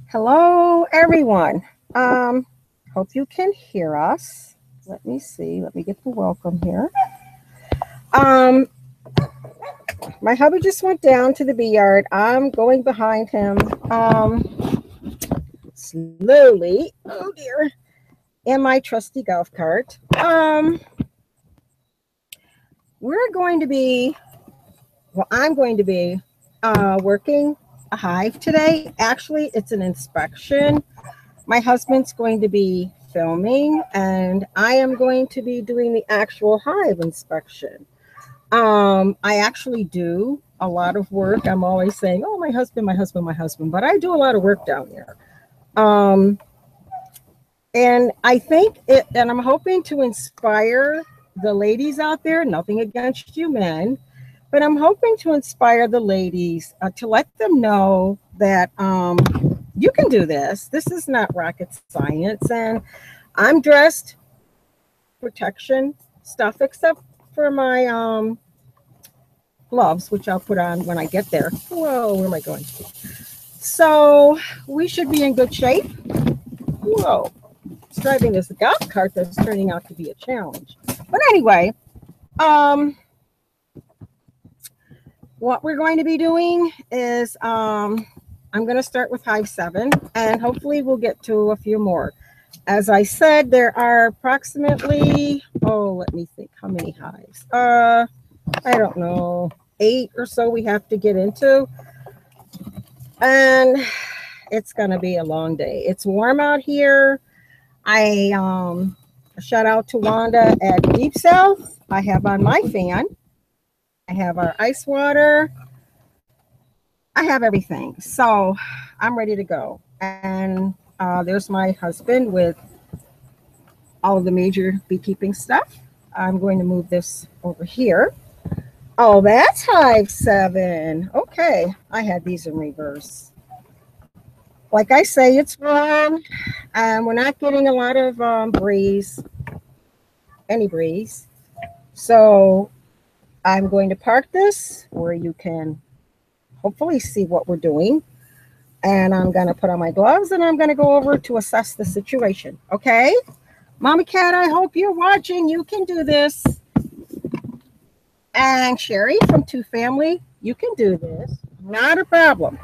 Hello, everyone. Hope you can hear us. Let me see. Let me get the welcome here. Um, my hubby just went down to the bee yard. I'm going behind him. Slowly. Oh dear. In my trusty golf cart. We're going to be. Well, I'm going to be working a hive today. Actually, it's an inspection. My husband's going to be filming, and I am going to be doing the actual hive inspection. I actually do a lot of work. I'm always saying, oh, my husband, my husband, my husband, but I do a lot of work down there. And I think and I'm hoping to inspire the ladies out there, nothing against you men, but I'm hoping to inspire the ladies to let them know that you can do this. This is not rocket science. And I'm dressed protection stuff, except for my gloves, which I'll put on when I get there. Whoa, where am I going? So we should be in good shape. Whoa, it's driving this golf cart that's turning out to be a challenge. But anyway, what we're going to be doing is I'm going to start with Hive 7, and hopefully we'll get to a few more. As I said, there are approximately, let me think, how many hives? I don't know, 8 or so we have to get into. And it's going to be a long day. It's warm out here. I shout out to Wanda at Deep South. I have on my fan. I have our ice water. I have everything. So I'm ready to go. And there's my husband with all of the major beekeeping stuff. I'm going to move this over here. Oh, that's Hive 7. Okay, I had these in reverse. Like I say, it's warm, and we're not getting a lot of breeze, any breeze. So I'm going to park this where you can hopefully see what we're doing. And I'm going to put on my gloves, and I'm going to go over to assess the situation. Okay? Mama Cat, I hope you're watching. You can do this. And Sherry from Two Family, you can do this. Not a problem.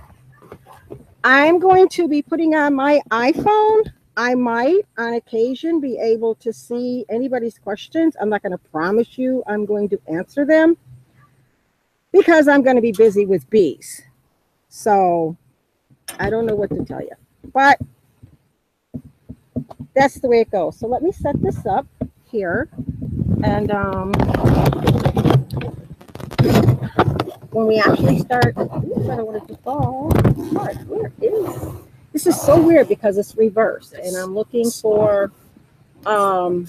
I'm going to be putting on my iPhone. I might, on occasion, be able to see anybody's questions. I'm not going to promise you I'm going to answer them because I'm going to be busy with bees. So I don't know what to tell you, but that's the way it goes. So let me set this up here. And when we actually start, I don't want it to fall. Where is this? Is so weird because it's reversed, and I'm looking for the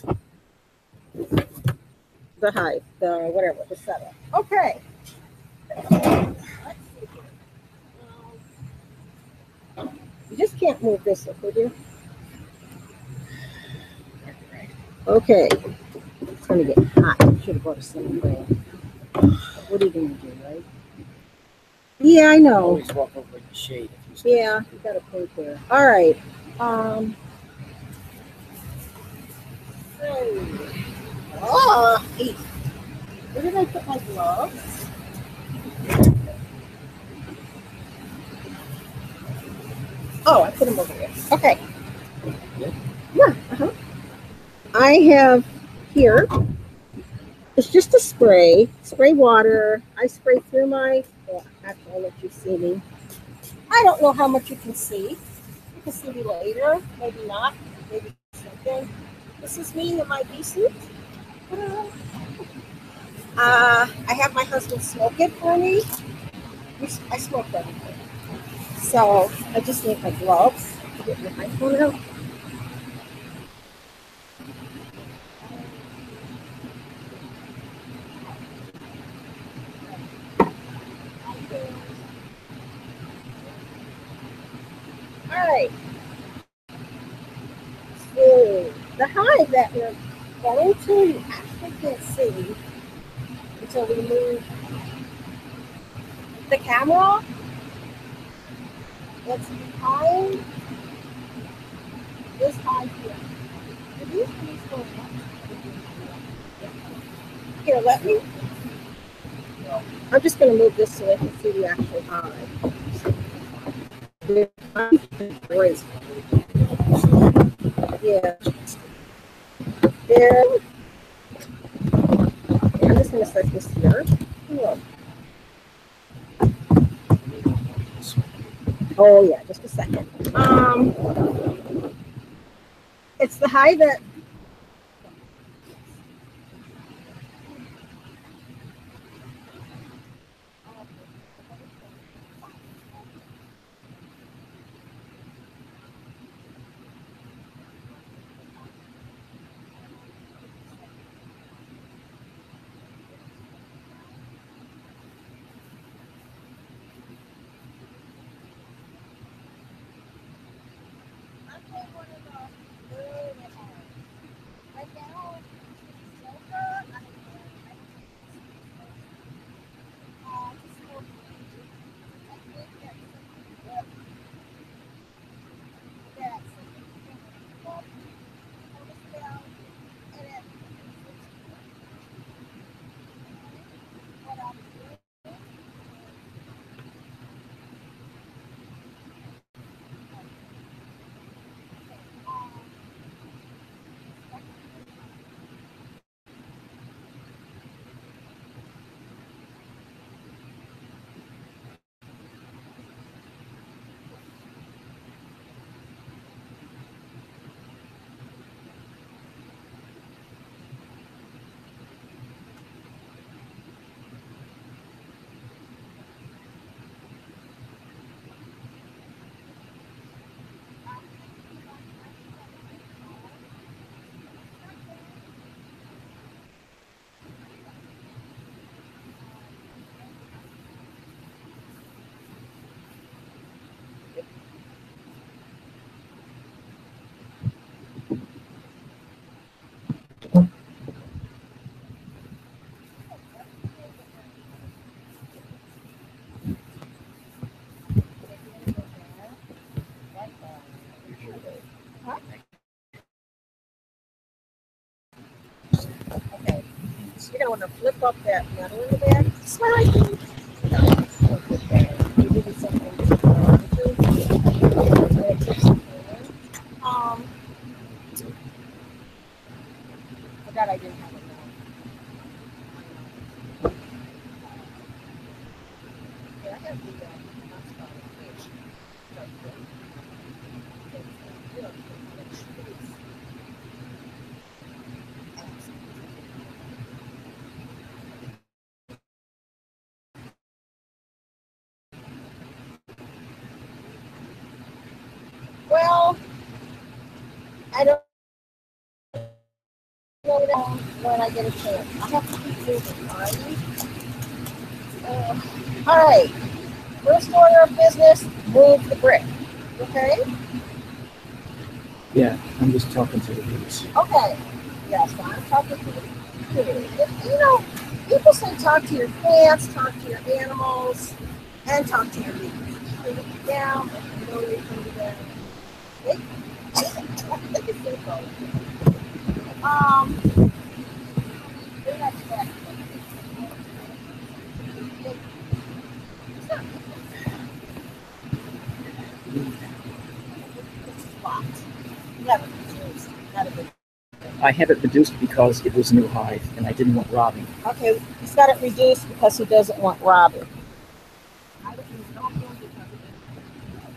hive, the whatever, the setup. Okay. Let's see here. You just can't move this up, would you? Okay. It's gonna get hot. I should have brought a ceiling fan. What are you gonna do, right? Yeah, I know. Always walk over in the shade. Yeah, you got a point there. All right. Where did I put my gloves? Oh, I put them over here. Okay. Yeah. I have here. It's just a spray water. I spray through my. Actually, I'll let you see me. I don't know how much you can see. You can see me later. Maybe not. Maybe something. This is me in my bee suit. I have my husband smoke it for me. I smoke everything. So I just need my gloves to get my iPhone out. All right. So the hive that we're going to, you actually can't see until we move the camera. It's behind this hive here. Are these bees going up? Here, let me. I'm just going to move this so they can see the actual hive. Great. Yeah. There. I'm just going to set this here. Look. Oh yeah, just a second. It's the hive that. You're gonna want to flip up that metal in the back. Slide. Forgot I didn't have it now. Yeah, I have to do that. Well, I don't know that when I get a chance. I have to keep moving, all right? All right. First order of business, move the brick. Okay? Yeah, I'm just talking to the bees. Okay. Yes, I'm talking to the bees. You know, people say talk to your plants, talk to your animals, and talk to your bees. Put it down, you know they put it down. They can say both. They're not bad. Never confused. Not a good. I have it reduced because it was a new hive and I didn't want robbing. Okay, he's got it reduced because he doesn't want robbing.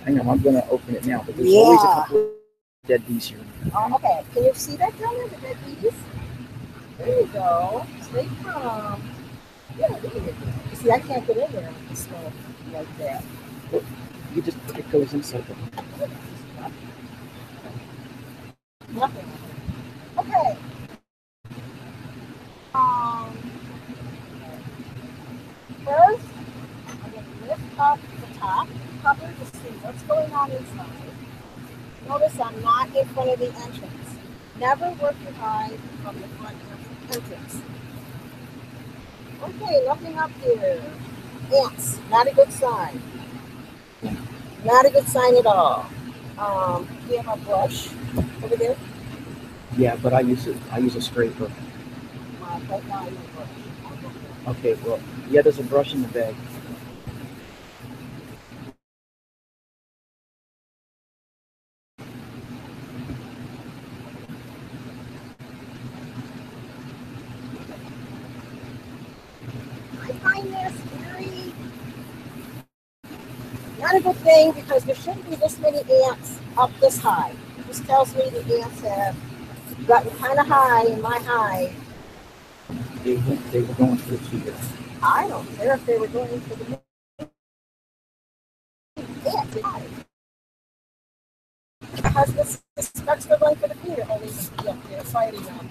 I know, I'm going to open it now, but there's always a couple of dead bees here. Oh, okay, can you see that down there, the dead bees? There you go. Stay calm. Yeah, there you go. You see, I can't get in there with the smoke like that. Well, you just, it goes inside the... Nothing. Okay. First, I'm going to lift up the top cover to see what's going on inside. Notice I'm not in front of the entrance. Never work your hive from the front entrance. Okay, nothing up here. Ants, not a good sign. Yeah. Not a good sign at all. Do you have a brush over there? Yeah, but I use a scraper. Right now I use a brush. Okay, well, yeah, there's a brush in the bag. I find this very not a good thing because there shouldn't be this many ants up this high. This tells me the ants have gotten kind of high in my hive. They were going for the feeder. I don't care if they were going for the ants. Because this starts to going for the feeder. Oh, they're fighting them.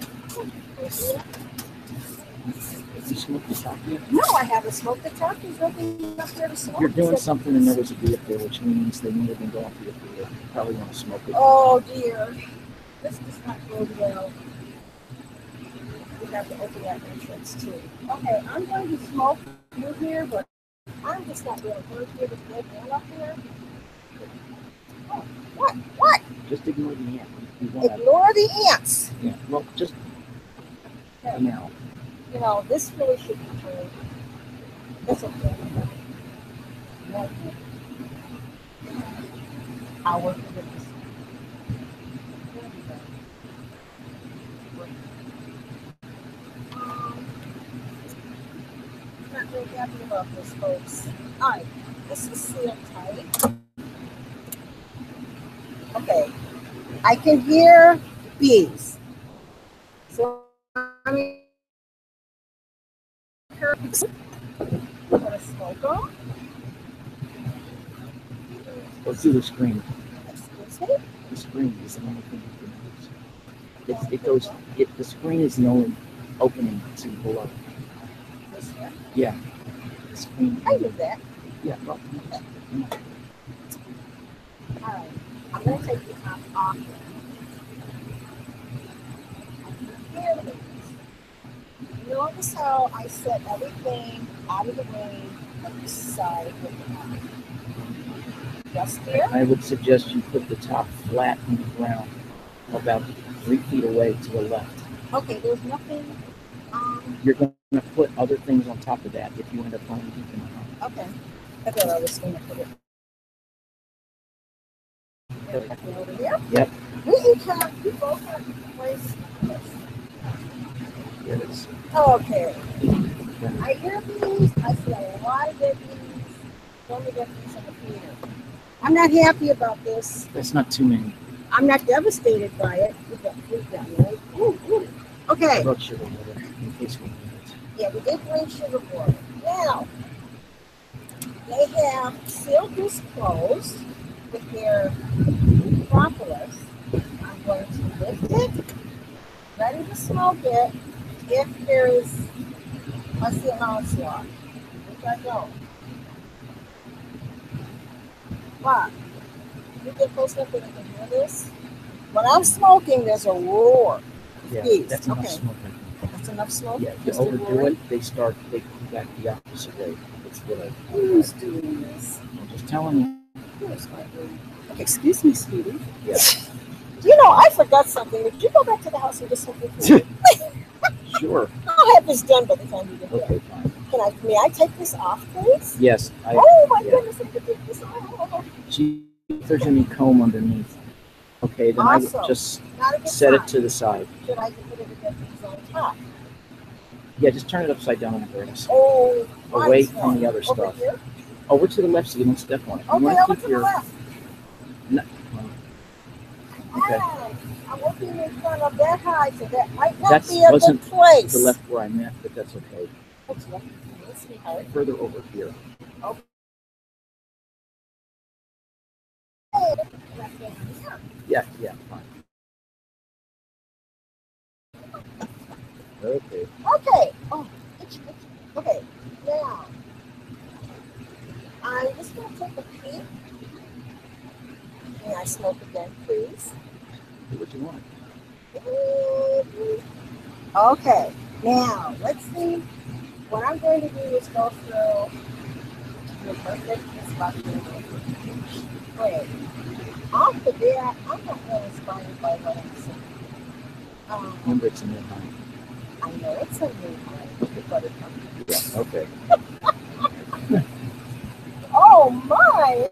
You smoke the top yet? No, I haven't smoked the top. There's nothing up there to smoke. You're doing something and there was a bee up there, which means they may have been going for the feeder. You probably want to smoke it. Oh dear. This does not go well. We have to open that entrance too. Okay, I'm going to smoke through here, but I'm just not really going to the dead man up here. Oh, what? What? Just ignore the ant. Ignore the ants. Yeah, well, just now. You know, this really should be turned. That's okay. I'll work with this. Not really happy about this, folks. Alright, this is sealed tight. Okay, I can hear bees. So I'm gonna smoke them. Let's do the screen. Excuse me? The screen is the only thing you can use. The screen is the only opening to below. This here? Yeah. The screen. I knew that. Yeah, well, Alright, I'm gonna take the top off. Notice how I set everything out of the way of the side of the hive. Just here? I would suggest you put the top flat on the ground, about 3 feet away to the left. Okay, there's nothing. You're going to put other things on top of that if you end up finding anything. Okay. I thought I was going to put it. Over here? Yep. We both have place. There it is. Okay. I hear bees. I see a lot of dead bees. Don't get bees in the feeder. I'm not happy about this. That's not too many. I'm not devastated by it. We've got food down there. Ooh, ooh. Okay. I brought sugar water in case we need it. Yeah, we did bring sugar water. Now, they have sealed this closed with their propolis. I'm going to lift it, ready to smoke it if there is a seal onslaught, which I don't. But you get close enough that you can hear this. When I'm smoking, there's a roar. Yeah, Bees. that's enough Okay. smoke. That's enough smoke? Yeah, if you Just a overdo roar? it, they come back the opposite way. It's what Who's doing this? I'm just telling you. Who's my room? Okay, excuse me, sweetie. Yeah. You know, I forgot something. Did you go back to the house and get something for me? Sure. I'll have this done by the time you get there. Okay, fine. May I take this off, please? Yes. Oh my goodness, I can take this off. See if there's any comb underneath. Okay, then Awesome. I would just Not a good set sign. it to the side. Should I put it against these on top? Yeah, just turn it upside down on the grass. Oh, Away mine's from the other over stuff. here? Over to the left so you don't step on it. You Okay, want over keep to the left. No. Okay. I'm looking in front of that high, so that might not That be a good wasn't place. The left where I meant, but that's okay. What's left? Let's see how it Further over here. left in here. Yeah, fine. Okay. Okay. Oh, itchy. Okay. Now, I'm just going to take a peek. May I smoke again, please? Do what you want. Okay. Now, let's see. What I'm going to do is go through You're perfect. It's about to be great. Off the bat, I'm not really inspired by what I'm seeing. Remember, it's in the hive. I know it's a new hive, but it's Yeah. Okay. oh my!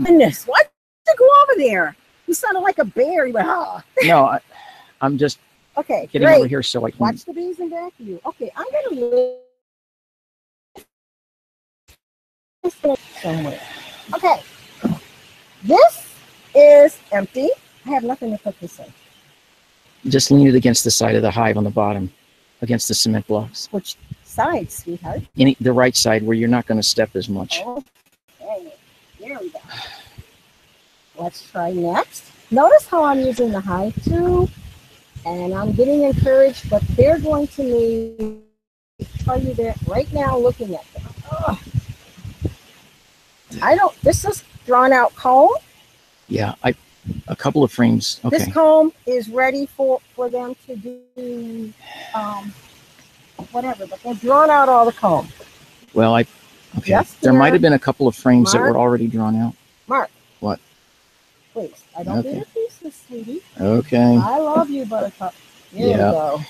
Goodness, why'd you go over there? You sounded like a bear. You went, ah. No, I'm just Okay, getting great. over here so I can Watch the bees in back of you. Okay, I'm gonna live somewhere. Okay, this is empty. I have nothing to put this in. just lean it against the side of the hive on the bottom, against the cement blocks. Which side, sweetheart? The right side where you're not going to step as much. Okay, there we go. Let's try next. Notice how I'm using the hive too, and I'm getting encouraged, but they're going to need tell you that right now looking at them. Ugh. This is drawn out comb. Yeah, a couple of frames. Okay. This comb is ready for them to do whatever, but they've drawn out all the comb. Well, okay. Yes, there might have been a couple of frames that Mark. were already drawn out. Mark. What? Please, I don't do your pieces, sweetie. Okay. I love you, Buttercup. Here we Yeah. go.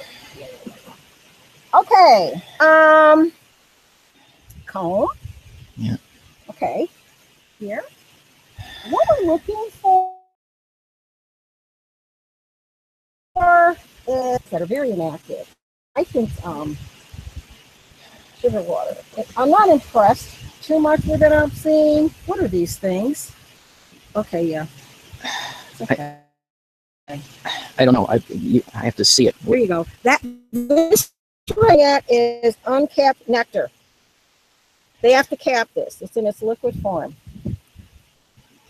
Okay. Comb. Yeah. Okay. Here. What we're looking for is that are very inactive. I think sugar water. I'm not impressed too much with it. I'm seeing. What are these things? Okay, yeah. It's okay. I don't know. I have to see it. There you go. This is uncapped nectar. They have to cap this. It's in its liquid form.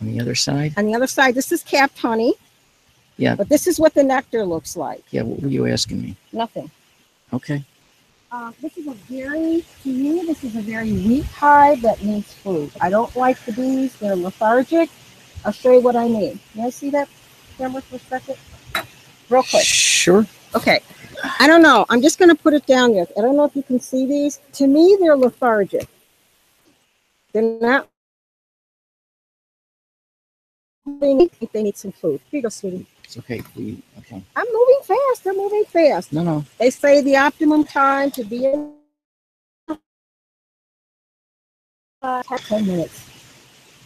On the other side? On the other side, this is capped honey. Yeah. But this is what the nectar looks like. Yeah, what were you asking me? Nothing. Okay. To me, this is a very weak hive that needs food. I don't like the bees. They're lethargic. I'll show you what I mean. Can I see that camera for a second? Real quick. Sure. Okay. I don't know. I'm just going to put it down there. I don't know if you can see these. To me, they're lethargic. They're not. They need some food. Here you go, sweetie. It's okay. Okay. I'm moving fast. They're moving fast. No. They say the optimum time to be in 10 minutes.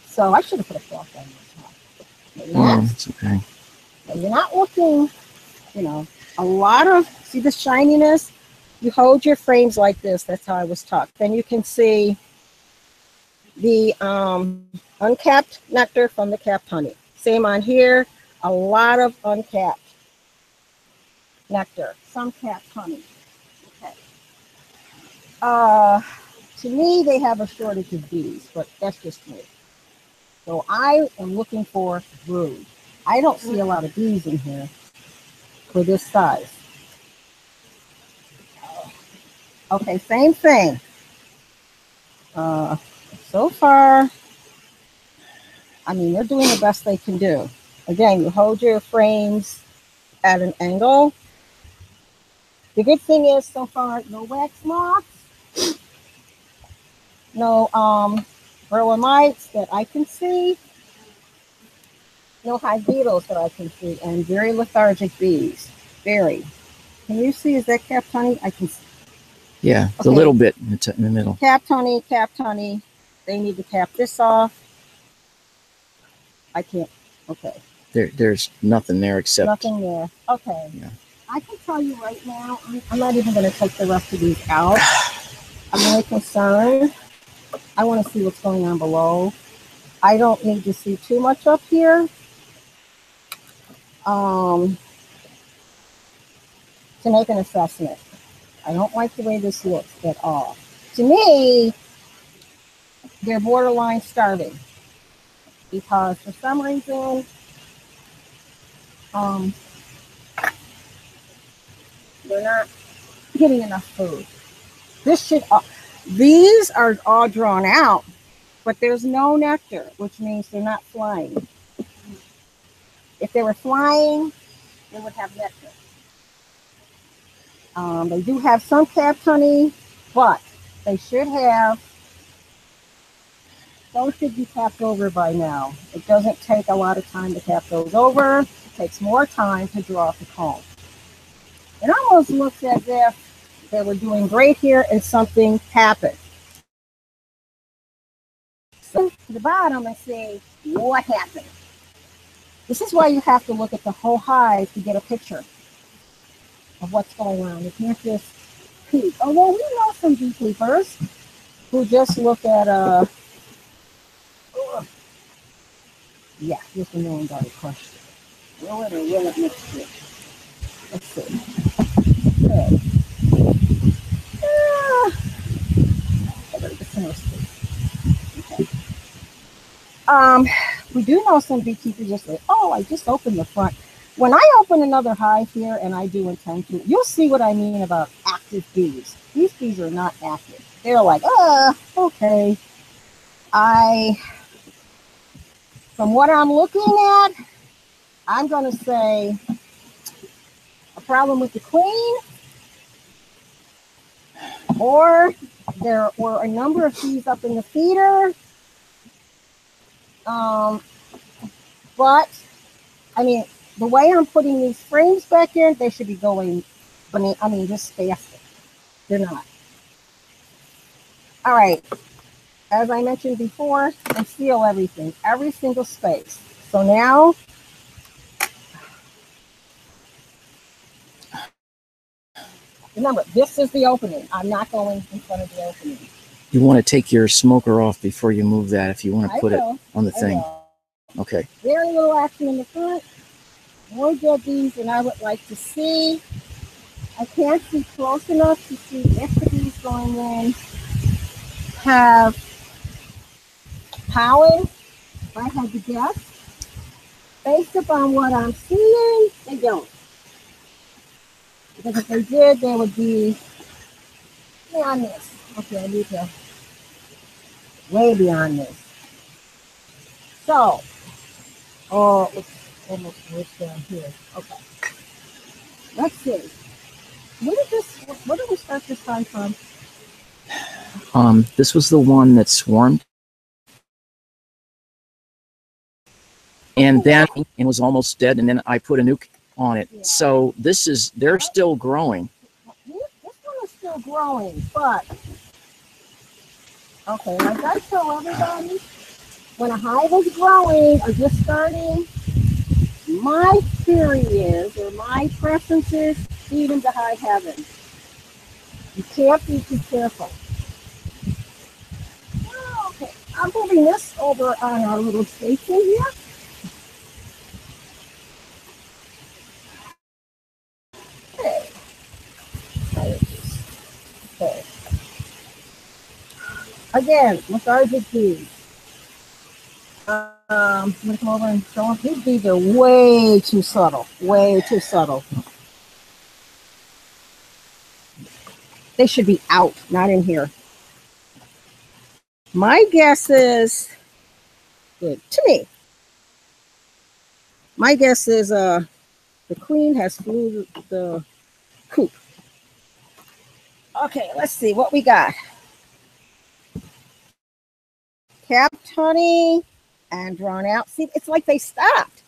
So I should have put a clock on your top. It's okay. And you're not looking, a lot of, see the shininess? You hold your frames like this. That's how I was taught. Then you can see the uncapped nectar from the capped honey. Same on here. A lot of uncapped nectar. Some capped honey. Okay. To me, they have a shortage of bees, but that's just me. So I am looking for brood. I don't see a lot of bees in here for this size. Okay, same thing. So far, they're doing the best they can do. Again, you hold your frames at an angle. The good thing is, so far, no wax moths, no grower mites that I can see, no hive beetles that I can see, and very lethargic bees. Very. Can you see? Is that capped honey? I can see. Yeah, it's a little bit in the middle. Capped honey, capped honey. They need to cap this off. I can't. Okay. There's nothing there except. Nothing there. Okay. Yeah. I can tell you right now, I'm not even going to take the rest of these out. I'm really concerned. I want to see what's going on below. I don't need to see too much up here. To make an assessment. I don't like the way this looks at all. To me, they're borderline starving because for some reason, they're not getting enough food. These are all drawn out, but there's no nectar, which means they're not flying. If they were flying, they would have nectar. They do have some capped honey, but they should have, those should be capped over by now. It doesn't take a lot of time to cap those over. It takes more time to draw out the comb. It almost looks as if they were doing great here and something happened. So to the bottom and see what happened. This is why you have to look at the whole hive to get a picture of what's going on. You can't just peek. Oh, well, we know some beekeepers who just look at yeah, here's a $1 million question. Will it or will it mix it? Let's see. Okay. Okay. We do know some beekeepers just say, oh, I just opened the front. When I open another hive here, and I do intend to, you'll see what I mean about active bees. These bees are not active. They're like, okay. From what I'm looking at, I'm going to say a problem with the queen, or there were a number of bees up in the feeder. But, I mean, the way I'm putting these frames back in, they should be going, just faster. They're not. All right. As I mentioned before, I seal everything, every single space. So now, remember, this is the opening. I'm not going in front of the opening. You want to take your smoker off before you move that if you want to put it on the thing. Okay. Very little action in the front. More dead bees than I would like to see. I can't see close enough to see if the bees going in have pollen. If I had to guess, based upon what I'm seeing, they don't. Because if they did, they would be beyond this. Okay, I need to way beyond this. So, it's almost reached down here. Okay. Let's see. Where did we start this time from? This was the one that swarmed. And then it was almost dead, and then I put a nuke on it. Yeah. So they're still growing. This one is still growing, but okay, like I tell everybody, when a hive is growing or just starting, my theory is, or my preference is, feed them to high heaven. You can't be too careful. Okay, I'm moving this over on our little station here. Okay. Again, lethargic bees. I'm going to come over and show them. These bees are way too subtle. Way too subtle. They should be out, not in here. My guess is, good to me. My guess is the queen has flew the coop. Okay, let's see what we got. Capped honey and drawn out. See, it's like they stopped.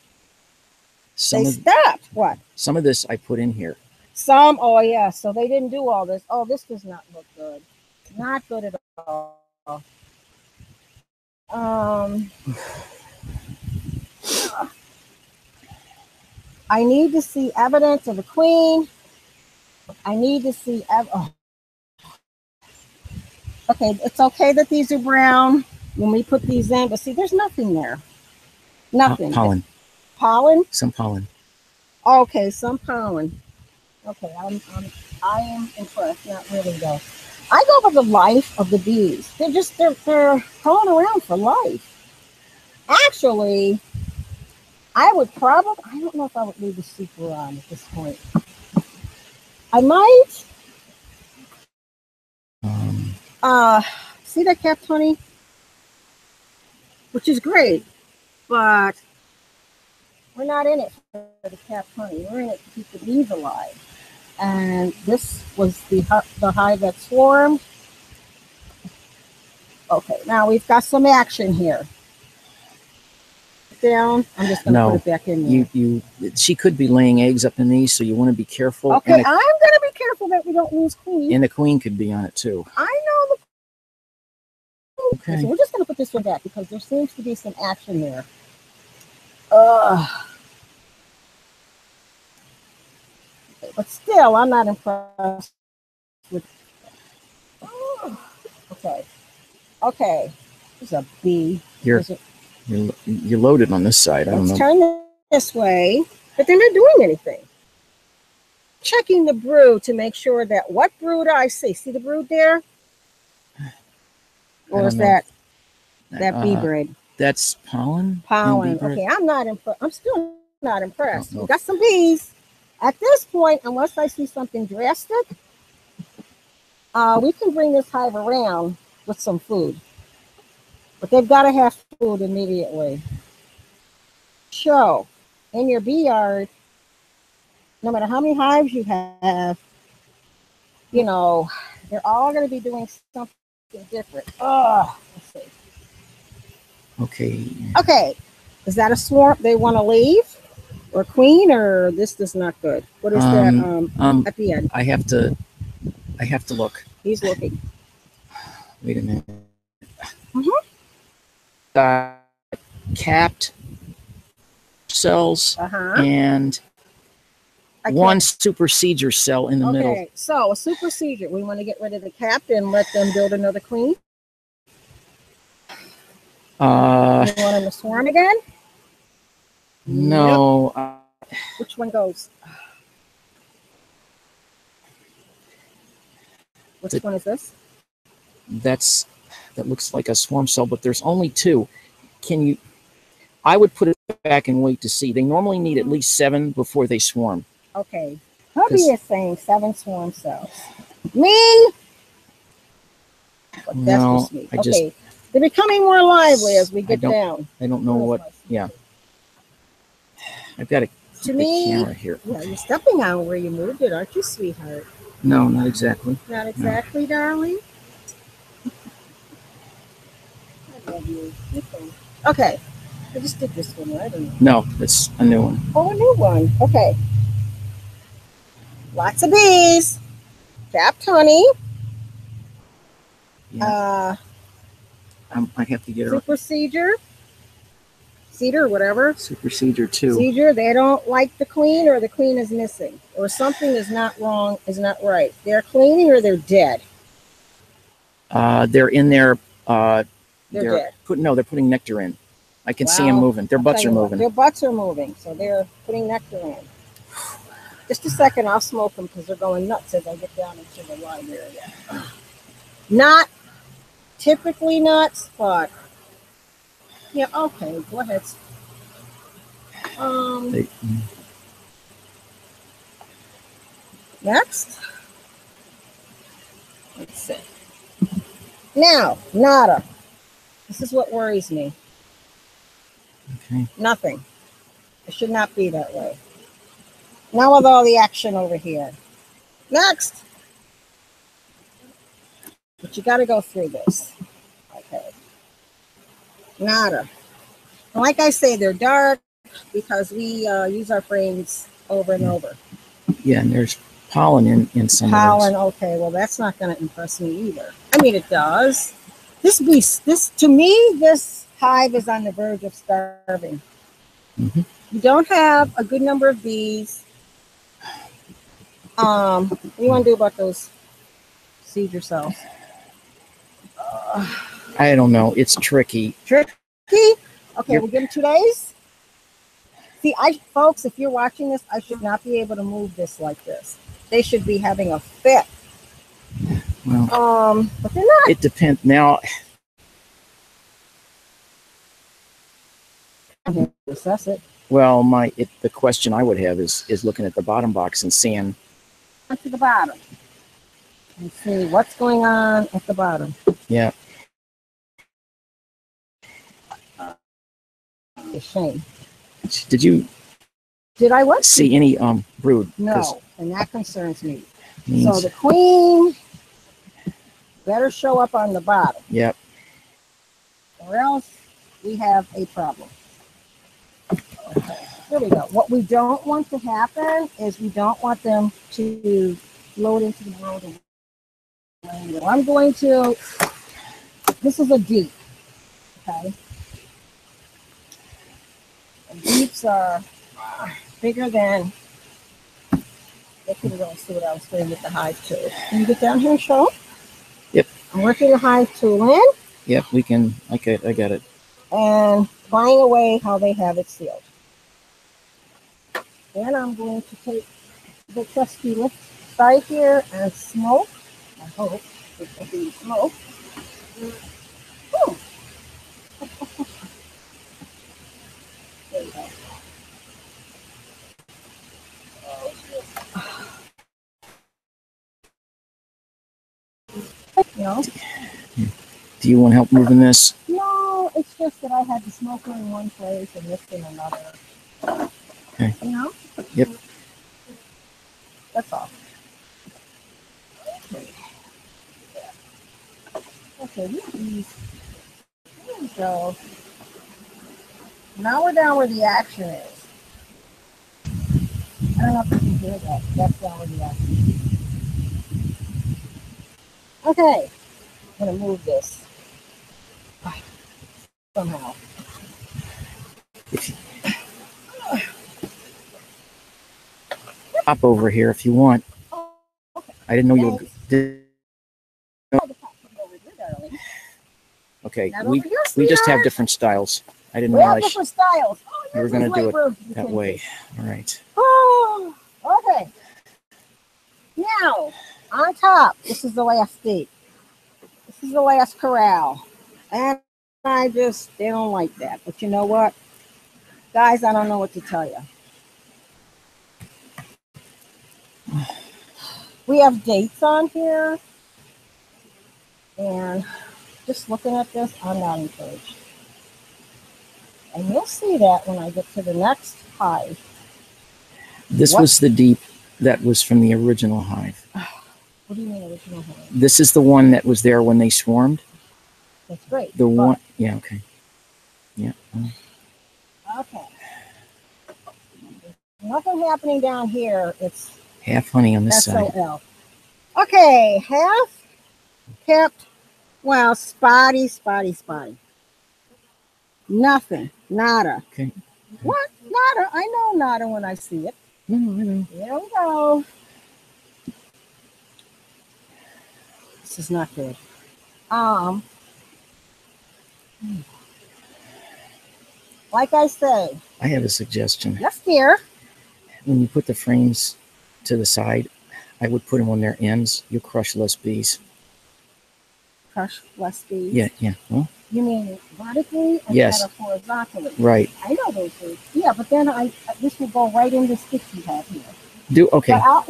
Stopped. What? Some of this I put in here. Some, oh yeah, so they didn't do all this. Oh, this does not look good. Not good at all. I need to see evidence of the queen. I need to see, okay, it's okay that these are brown when we put these in, but see, there's nothing there. Nothing. Pollen. Pollen? Some pollen. Okay, some pollen. Okay, I am impressed. Not really though. I go by the life of the bees. They're crawling around for life. Actually, I don't know if I would leave the super on at this point. I might. See that capped honey? Which is great, but we're not in it for the capped honey. We're in it to keep the bees alive. And this was the hive that swarmed. Okay, now we've got some action here. Down. I'm just going to put it back in there. She could be laying eggs up in these, so you want to be careful. Okay, I'm going to be careful that we don't lose queen. And the queen could be on it too. I know. Okay. So we're just going to put this one back because there seems to be some action there. But still, I'm not impressed with. Okay. Okay. There's a bee. You're loaded on this side. I don't know. Let's turn this way, but they're not doing anything. Checking the brood to make sure that what brood I see. See the brood there? Or is that bee braid? That's pollen. Pollen. Okay, I'm not impressed. I'm still not impressed. We got some bees. At this point, unless I see something drastic, we can bring this hive around with some food. But they've got to have food immediately. So, in your bee yard, no matter how many hives you have, you know, they're all going to be doing something different. Let's see. Okay. Okay. Is that a swarm they want to leave? Or queen, or this is not good? What is that at the end? I have to look. He's looking. Wait a minute. Capped cells and one supersedure cell in the middle. Okay, so a supersedure. We want to get rid of the capped and let them build another queen. You want them to swarm again? No. Yep. Which one goes? Which one is this? That looks like a swarm cell, but there's only two. I would put it back and wait to see. They normally need at least 7 before they swarm. Okay. Hubby is saying 7 swarm cells. Me? But that's just me. Okay. They're becoming more lively as we get down. I don't know what. Yeah. I've got a camera here. Yeah, you're stepping on where you moved it, aren't you, sweetheart? No, not exactly. Not exactly, darling. I love you. Okay. I just did this one, right? No, it's a new one. Oh, a new one. Okay. Lots of bees. Capped honey. Yeah. I have to get her. Supersedure. Cedar, whatever. Supersedure 2. Procedure, they don't like the queen, or the queen is missing, or something is not wrong, is not right. They're cleaning or they're dead. They're in there. They're dead. They're putting nectar in. I can see them moving. Their butts are moving. Their butts are moving, so they're putting nectar in. Just a second, I'll smoke them because they're going nuts as I get down into the library. Not typically nuts, but yeah, okay, go ahead. Next. Let's see. Now, nada. This is what worries me. Okay. Nothing. It should not be that way. Now with all the action over here. Next. But you got to go through this. Okay. Nada. And like I say, they're dark because we use our brains over and over. Yeah, and there's pollen in some pollen, of those. Okay, well, that's not going to impress me either. I mean, it does. To me, this hive is on the verge of starving. You don't have a good number of bees. What do you want to do about those seed cells? I don't know. It's tricky. Tricky? Okay, we'll give them 2 days. See, folks, if you're watching this, I should not be able to move this like this. They should be having a fit. Well, but they're not. It depends. Now, assess it. Well, the question I would have is looking at the bottom box and seeing. To the bottom. And see what's going on at the bottom. Yeah. A shame. Did I what? See any brood? No. And that concerns me. So Means, the queen better show up on the bottom, yep. or else we have a problem. Okay, here we go. What we don't want to happen is we don't want them to float into the world. I'm going to, this is a deep, okay? And deeps are bigger than, they couldn't really see what I was doing with the hive tool. Can you get down here and show? Yep. I'm working the hive tool in. Yep, we can, I got it. And buying away how they have it sealed. Then I'm going to take the trusty lift side here and smoke. I hope it will be smoke. Ooh. There you go. No. Do you want help moving this? No, it's just that I had the smoker in one place and this in another. Okay. You know? Yep. That's all. Okay, these. There we go. Now we're down where the action is. I don't know if you can hear that. That's down where the action is. Okay. I'm going to move this. Somehow. Hop over here if you want. Oh, okay. I didn't know you were. Okay, we just have different styles. I didn't We have realize different styles. Oh, you were going to do it that way. All right. Oh, okay. Now, on top, this is the last deep. This is the last corral. And they don't like that. But you know what? Guys, I don't know what to tell you. We have dates on here. And just looking at this, I'm not encouraged. And you'll see that when I get to the next hive. This was the deep that was from the original hive. What do you mean original hive? This is the one that was there when they swarmed. That's great. The one, yeah, okay. Yeah. Okay. Nothing happening down here. It's half honey on this side. SOL. Okay, half kept, well, spotty. Nothing, nada. Okay. What? Nada. I know nada when I see it. No, I know. There we go. This is not good. Like I say. I have a suggestion. Yes, dear. When you put the frames to the side, I would put them on their ends. You'll crush less bees. Crush less bees? Yeah. Well, you mean vertically yes. instead of horizontally? Right. I know those things. Yeah, but then this will go right in the stick you have here. Okay. No,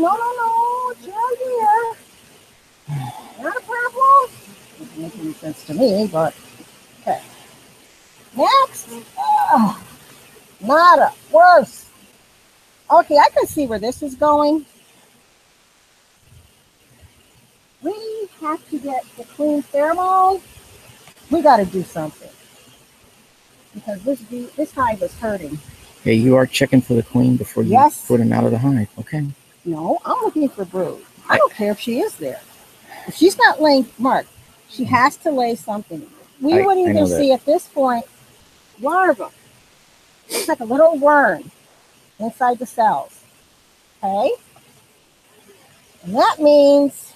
it's right here. Not a problem. Doesn't make any sense to me, but okay. Next. Nada. Worse. Okay, I can see where this is going. We have to get the queen pheromone. We got to do something because this hive is hurting. Okay, you are checking for the queen before you put him out of the hive. Okay. No, I'm looking for brood. I don't care if she is there. If she's not laying, Mark, she has to lay something. We would even see at this point larva. It's like a little worm inside the cells. Okay? And that means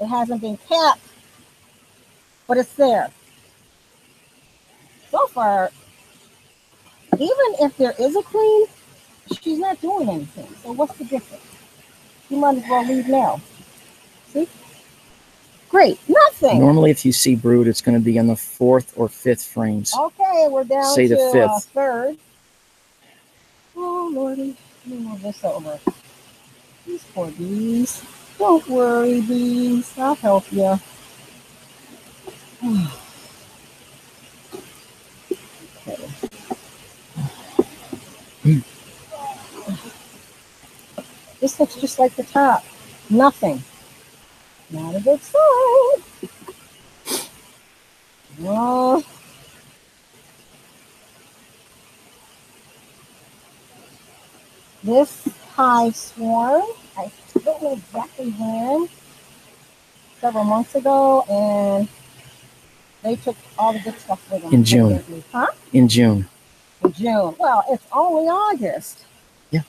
it hasn't been capped, but it's there. So far, even if there is a queen, she's not doing anything. So what's the difference? You might as well leave now. See? Great, nothing. Normally, if you see brood, it's going to be on the 4th or 5th frames. Okay, we're down to the 5th. 3rd. Oh, Lordy. Let me move this over. These poor bees. Don't worry, bees. I'll help you. Okay. This looks just like the top. Nothing. Not a good sign. Well, this hive swarm, I don't know exactly when, several months ago, and they took all the good stuff with them. In June. Huh? In June. In June. Well, it's only August. Yeah.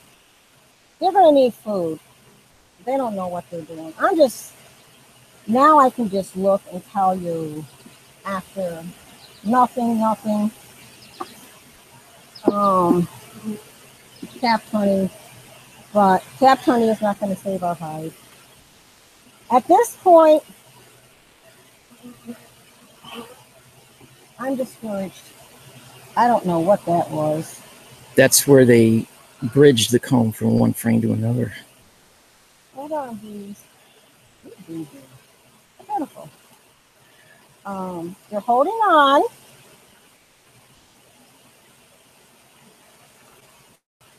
They're going to need food. They don't know what they're doing. Now I can just look and tell you after nothing, capped honey, but capped honey is not going to save our hive. At this point, I'm discouraged. I don't know what that was. That's where they bridged the comb from one frame to another. Hold on, bees. Beautiful. They're holding on.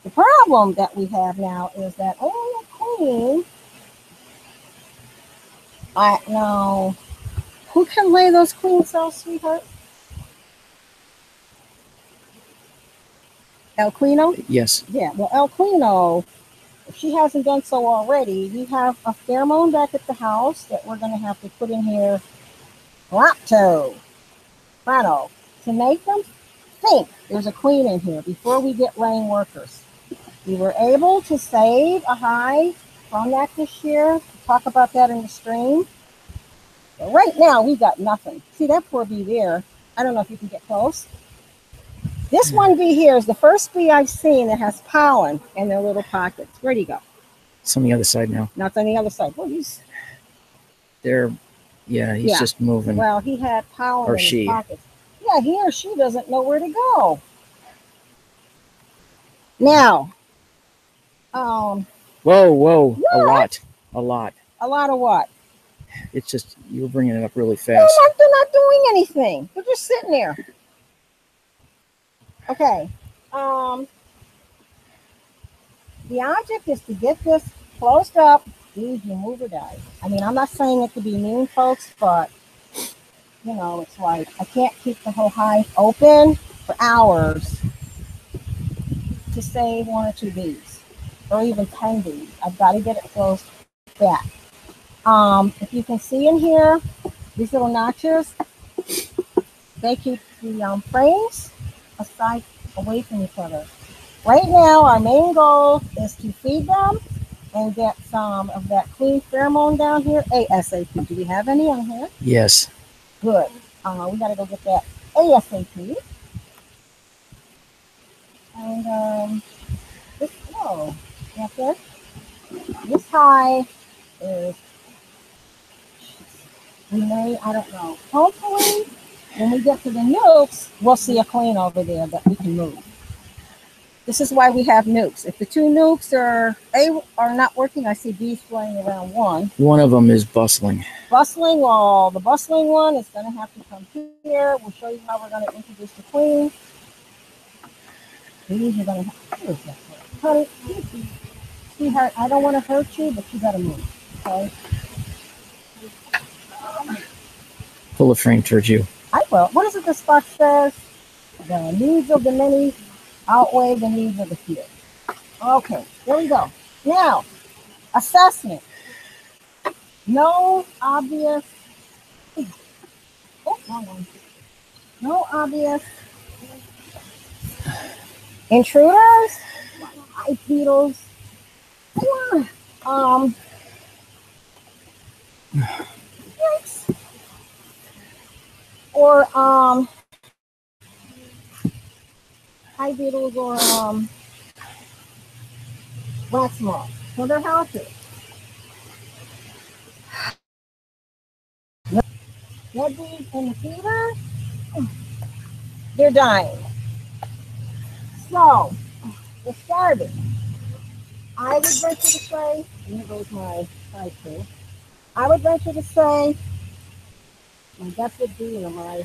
The problem that we have now is that only a queen. Now, who can lay those queen cells, sweetheart? El Quino? Yes. Yeah, well, El Quino, if she hasn't done so already, we have a pheromone back at the house that we're going to have to put in here, Lacto, Prano, to make them think there's a queen in here before we get laying workers. We were able to save a hive from that this year. We'll talk about that in the stream. But right now, we got nothing. See that poor bee there? I don't know if you can get close. This one bee here is the first bee I've seen that has pollen in their little pockets. Where'd he go? It's on the other side now. Now it's on the other side. Well, he's just moving. Well, he had pollen or in she. his pockets. Yeah, he or she doesn't know where to go. Now, Whoa! what? A lot. A lot of what? It's just you were bringing it up really They're fast. not doing anything. They're just sitting there. Okay. The object is to get this closed up. Please remove or die. I mean, I'm not saying it to be mean, folks, but you know, it's like I can't keep the whole hive open for hours to save 1 or 2 bees, or even 10 bees. I've got to get it closed back. If you can see in here, these little notches, they keep the frames aside away from each other. Right now, our main goal is to feed them and get some of that clean pheromone down here ASAP. Do we have any on here? Yes. Good. We got to go get that ASAP. And this hive is, I don't know. Hopefully, when we get to the nukes, we'll see a queen over there that we can move. This is why we have nukes. If the 2 nukes are not working, I see bees flying around one. One of them is bustling. Bustling, well, the bustling one is going to have to come here. We'll show you how we're going to introduce the queen. Bees are going to have, honey, sweetheart, I don't want to hurt you, but you got to move, okay? Pull the frame towards you. I will. What is it this box says? The needs of the many outweigh the needs of the few. Okay, there we go. Now, assessment. No obvious. Wrong one. No obvious intruders. Hive beetles. Yikes. Or hive beetles or wax moths. So they're healthy. Dead bees in the feeder, they're dying. So, they're starving. I would venture to say, here goes my hive too. I would venture to say, my guess would be, or my,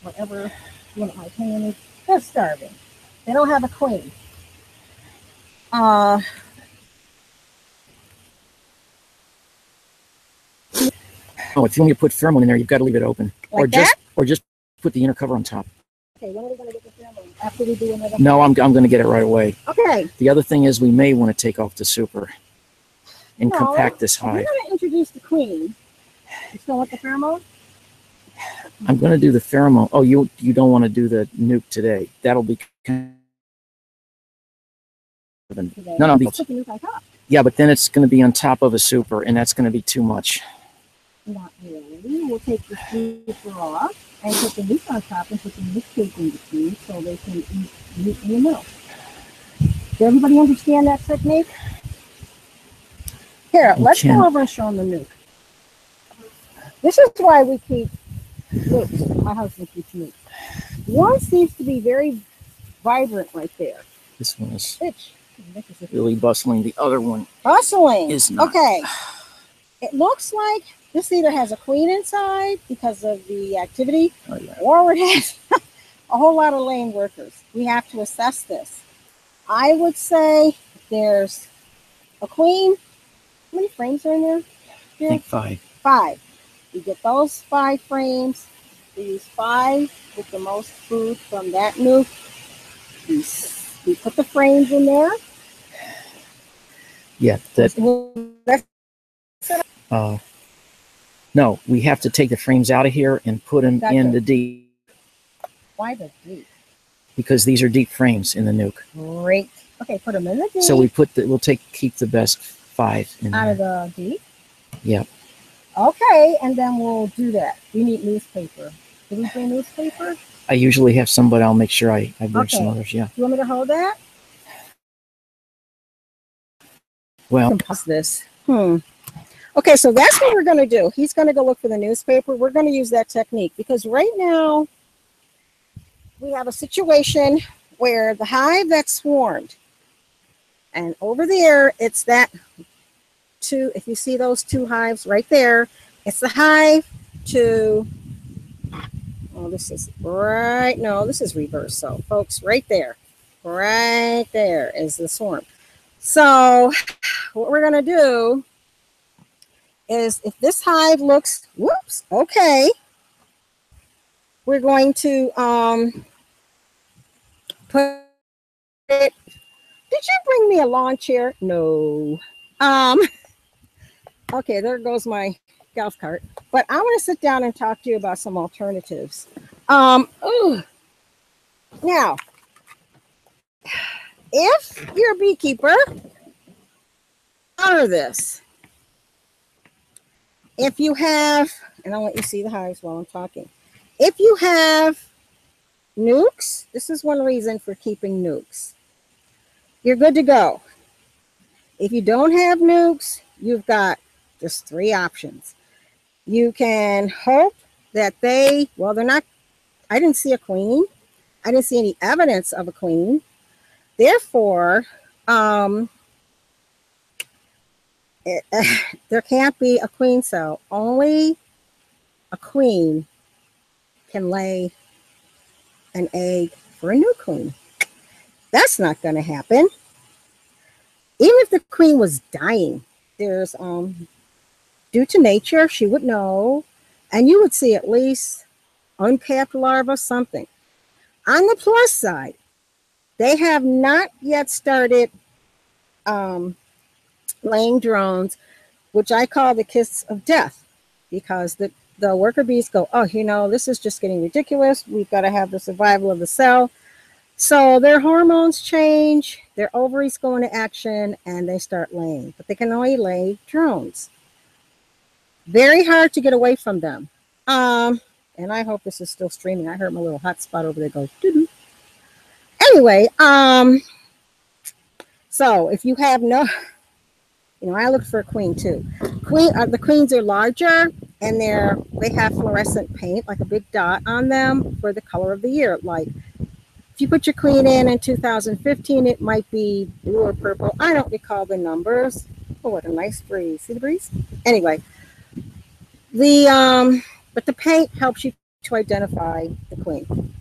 whatever my opinion is, they're starving. They don't have a queen. Oh, if you want me to put pheromone in there, you've got to leave it open, Like that? or just put the inner cover on top. Okay, when are we going to get the pheromone? After we do another? No, I'm going to get it right away. Okay. The other thing is we may want to take off the super and No, compact this we're hive. going to introduce the queen. You still want the pheromone? I'm going to do the pheromone. Oh, you don't want to do the nuke today. That'll be no. Let's put the nuke on top. Yeah, but then it's going to be on top of a super, and that's going to be too much. Not really. We'll take the super off and put the nuke on top and put the nuke cake in between so they can eat meat in the middle. Does everybody understand that technique? Here, let's go over and show them the nuke. This is why we keep nukes. My husband keeps nukes. One seems to be very vibrant right there. This one is It's really bustling. The other one bustling. is not. Okay. It looks like this either has a queen inside because of the activity, or it has a whole lot of laying workers. We have to assess this. I would say there's a queen. How many frames are in there? I think 5. 5. You get those 5 frames. We use 5 with the most food from that nuke. We put the frames in there. Yeah, no, we have to take the frames out of here and put them in the deep. Why the deep? Because these are deep frames in the nuke. Great. Okay, put them in the deep. So we'll keep the best 5 in out there. of the deep. Yep. Okay, and then we'll do that. We need newspaper. Did we bring newspaper? I usually have some, but I'll make sure I bring some others. Yeah. You want me to hold that? Well, pause this. Okay, so that's what we're going to do. He's going to go look for the newspaper. We're going to use that technique because right now we have a situation where the hive that swarmed, and over there it's that two, if you see those 2 hives right there, it's the hive to, oh, this is right, no, this is reverse. So folks, right there is the swarm. So what we're going to do is if this hive looks, whoops, okay, we're going to put it, did you bring me a lawn chair? No. Okay, there goes my golf cart. But I want to sit down and talk to you about some alternatives. Now, if you're a beekeeper, honor this. If you have, and I'll let you see the hives while I'm talking. If you have nukes, this is one reason for keeping nukes. You're good to go. If you don't have nukes, you've got just 3 options. You can hope that they're not, I didn't see a queen. I didn't see any evidence of a queen. Therefore, there can't be a queen cell. Only a queen can lay an egg for a new queen. That's not going to happen. Even if the queen was dying, there's due to nature, she would know, and you would see at least uncapped larvae, something. On the plus side, they have not yet started laying drones, which I call the kiss of death, because the worker bees go, oh, this is just getting ridiculous. We've got to have the survival of the cell. So their hormones change, their ovaries go into action, and they start laying. But they can only lay drones. Very hard to get away from them. And I hope this is still streaming. I heard my little hotspot over there go doo-doo. Anyway, so if you have no, I look for a queen too. The queens are larger, and they have fluorescent paint, like a big dot on them for the color of the year. Like if you put your queen in 2015, it might be blue or purple. I don't recall the numbers. Oh, what a nice breeze. See the breeze? Anyway, but the paint helps you to identify the queen.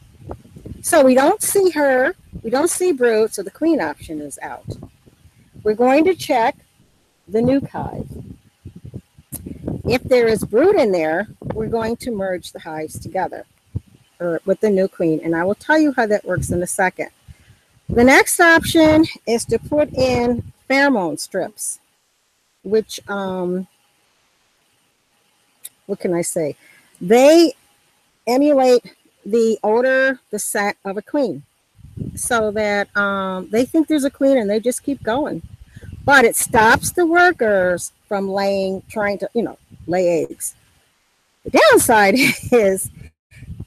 So we don't see her, we don't see brood, so the queen option is out. We're going to check the nuke hive. If there is brood in there, we're going to merge the hives together or with the new queen. And I will tell you how that works in a second. The next option is to put in pheromone strips, which, what can I say? They emulate the odor, the scent of a queen, so that they think there's a queen and they just keep going. But it stops the workers from trying to, lay eggs. The downside is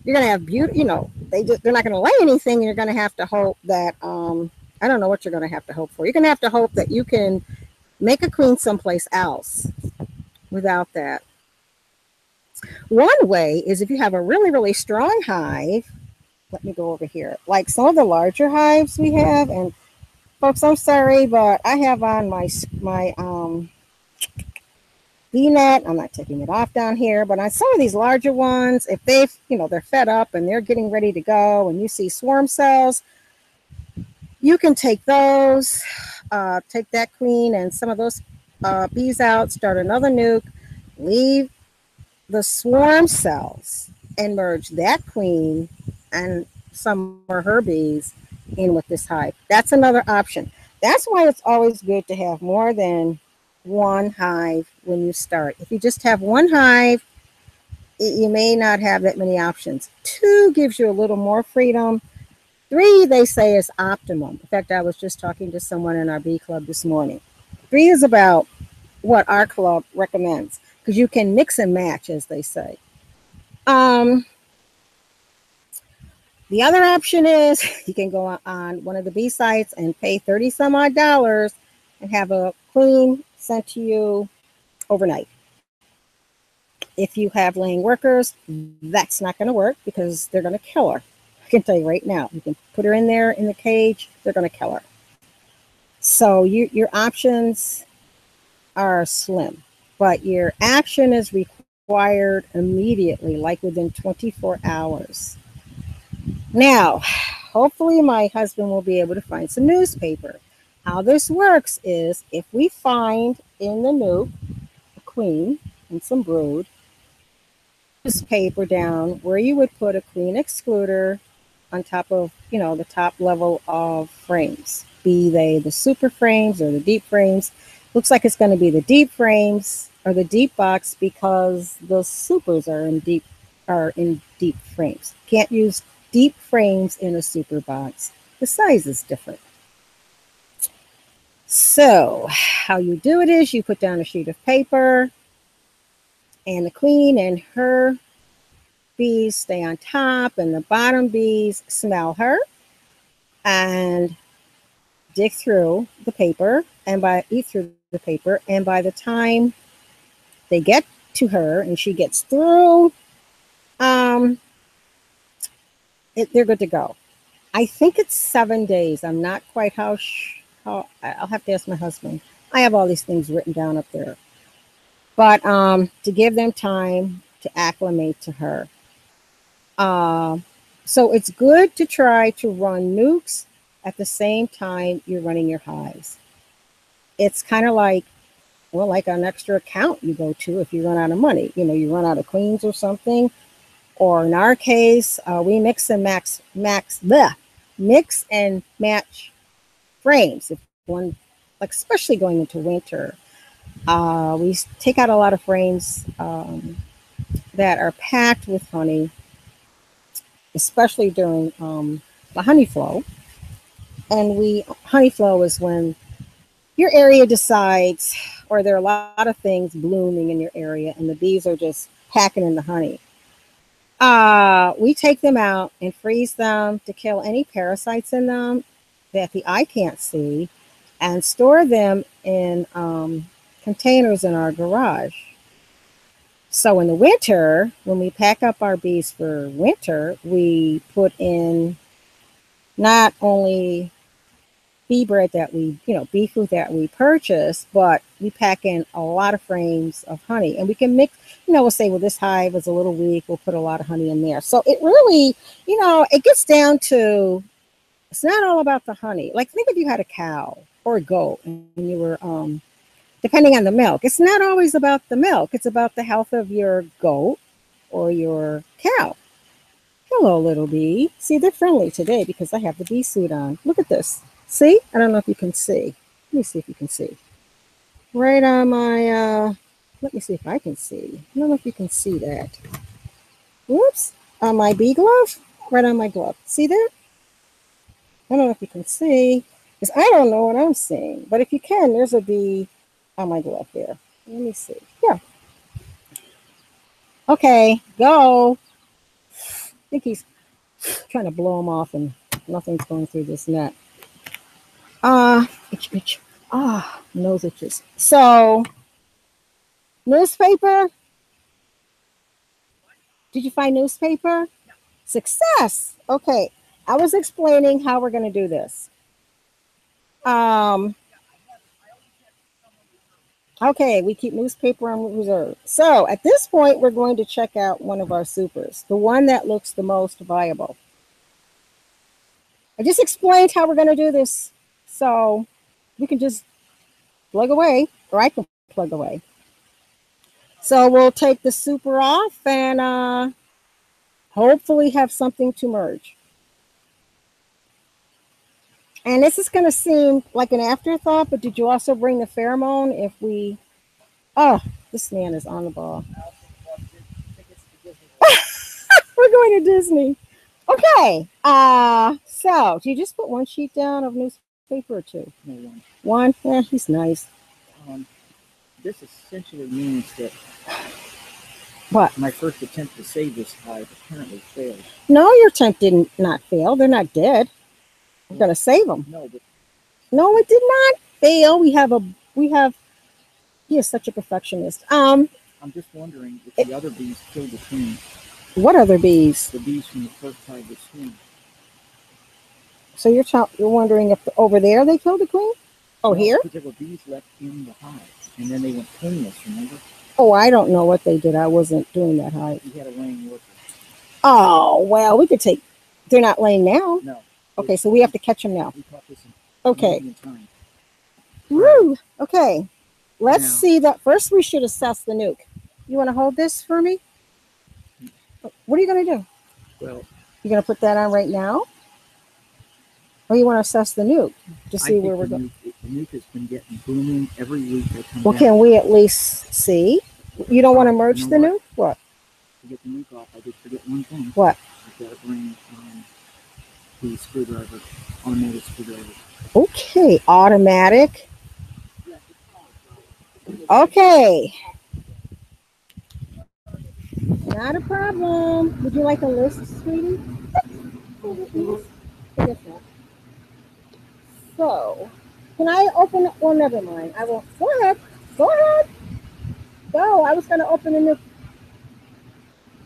you're gonna have beauty, they're not gonna lay anything, and you're gonna have to hope that I don't know what you're gonna have to hope for. You're gonna have to hope that you can make a queen someplace else without that. One way is if you have a really, really strong hive. Let me go over here. Like some of the larger hives we have, and folks, I'm sorry, but I have on my V-net. I'm not taking it off down here, but on some of these larger ones, if they're fed up and they're getting ready to go, and you see swarm cells, you can take those, take that queen and some of those bees out, start another nuke, leave the swarm cells, and merge that queen and some of her bees in with this hive. That's another option. That's why it's always good to have more than one hive when you start. If you just have one hive, you may not have that many options. 2 gives you a little more freedom. 3, they say, is optimum. In fact, I was just talking to someone in our bee club this morning. 3 is about what our club recommends, because you can mix and match, as they say. The other option is you can go on one of the bee sites and pay 30 some odd dollars and have a queen sent to you overnight. If you have laying workers, that's not going to work because they're going to kill her. I can tell you right now, you can put her in there in the cage, they're going to kill her. So your options are slim, but your action is required immediately, like within 24 hours. Now, hopefully my husband will be able to find some newspaper. How this works is if we find in the nuke a queen and some brood, newspaper down where you would put a queen excluder on top of, the top level of frames, be they the super frames or the deep frames. Looks like it's going to be the deep frames or the deep box because the supers are in deep frames. Can't use deep frames in a super box. The size is different. So how you do it is you put down a sheet of paper, and the queen and her bees stay on top, and the bottom bees smell her and dig through the paper and eat through the paper. And by the time they get to her and she gets through, they're good to go. I think it's 7 days. I'm not quite how I'll have to ask my husband. I have all these things written down up there. But to give them time to acclimate to her. So it's good to try to run nukes at the same time you're running your hives. It's kind of like an extra account you go to if you run out of money. You run out of queens or something. Or in our case, we mix and match frames. If one, like especially going into winter, we take out a lot of frames that are packed with honey, especially during the honey flow. And honey flow is when your area decides, or there are a lot of things blooming in your area, and the bees are just packing in the honey. We take them out and freeze them to kill any parasites in them that the eye can't see, and store them in containers in our garage. So in the winter, when we pack up our bees for winter, we put in not only bee bread that bee food that we purchase, but we pack in a lot of frames of honey. And we can mix, we'll say, well, this hive is a little weak, we'll put a lot of honey in there. So it really, it gets down to, it's not all about the honey. Like, think if you had a cow or a goat and you were depending on the milk. It's not always about the milk. It's about the health of your goat or your cow. Hello, little bee. See, they're friendly today because I have the bee suit on. Look at this. See? I don't know if you can see. Let me see if you can see. Right on my, let me see if I can see. I don't know if you can see that. Whoops. On my bee glove? Right on my glove. See that? I don't know if you can see. Because I don't know what I'm seeing. But if you can, there's a bee on my glove there. Let me see. Yeah. Okay, go. I think he's trying to blow him off and nothing's going through this net. Itch, itch. Nose itches. So, newspaper. Did you find newspaper? Success. Okay. I was explaining how we're going to do this. Okay, we keep newspaper on reserve. So at this point, we're going to check out one of our supers, the one that looks the most viable. I just explained how we're going to do this, so we can just plug away, or I can plug away. So we'll take the super off and hopefully have something to merge. And this is going to seem like an afterthought, but did you also bring the pheromone if we... Oh, this man is on the ball. We're going to Disney. Okay. So, do you just put one sheet down of newspaper or two? No, one. One? Yeah, he's nice. This essentially means that what? My first attempt to save this hive apparently failed. No, your attempt did not fail. They're not dead. We're going to save them. No, but no, it did not fail. He is such a perfectionist. I'm just wondering if the other bees killed the queen. What other bees? The bees from the first hive that swarmed. So you're wondering if over there they killed the queen? Oh, no, here? Because there were bees left in the hive, and then they went queenless, remember? Oh, I don't know what they did. I wasn't doing that hive. You had a laying worker. Oh, well, we could take... They're not laying now? No. Okay, so we have to catch them now. We caught this in okay. Time. Woo! Okay. Let's see that. First, we should assess the nuke. You want to hold this for me? What are you going to do? Well... You're going to put that on right now? Or you want to assess the nuke to see where we're going? The nuke has been getting booming every week. Well, can we at least see? You don't want to merge the nuke? What? To get the nuke off, I did forget one thing. What? I've got to bring the screwdriver, automatic screwdriver. Okay, automatic. Okay. Not a problem. Would you like a list, sweetie? I guess not. So, can I open it? Well, never mind. I won't. Go ahead. Go ahead. Go. I was going to open a new.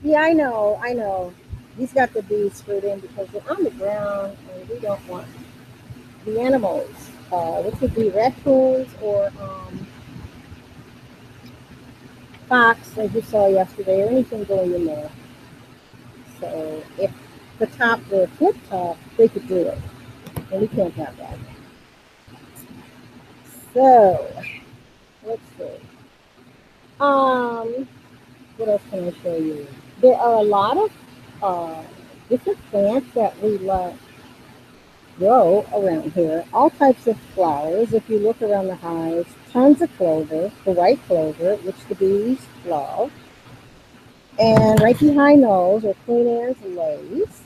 Yeah, I know. He's got the bees screwed in because they're on the ground and we don't want the animals. Which would be raccoons or fox, as you saw yesterday, or anything going in there. So, if the top were flip top, they could do it. And we can't have that. So, let's see. What else can I show you? There are a lot of different plants that we let grow around here. All types of flowers. If you look around the hives, tons of clover, the white clover, which the bees love. And right behind those are Queen Anne's lace.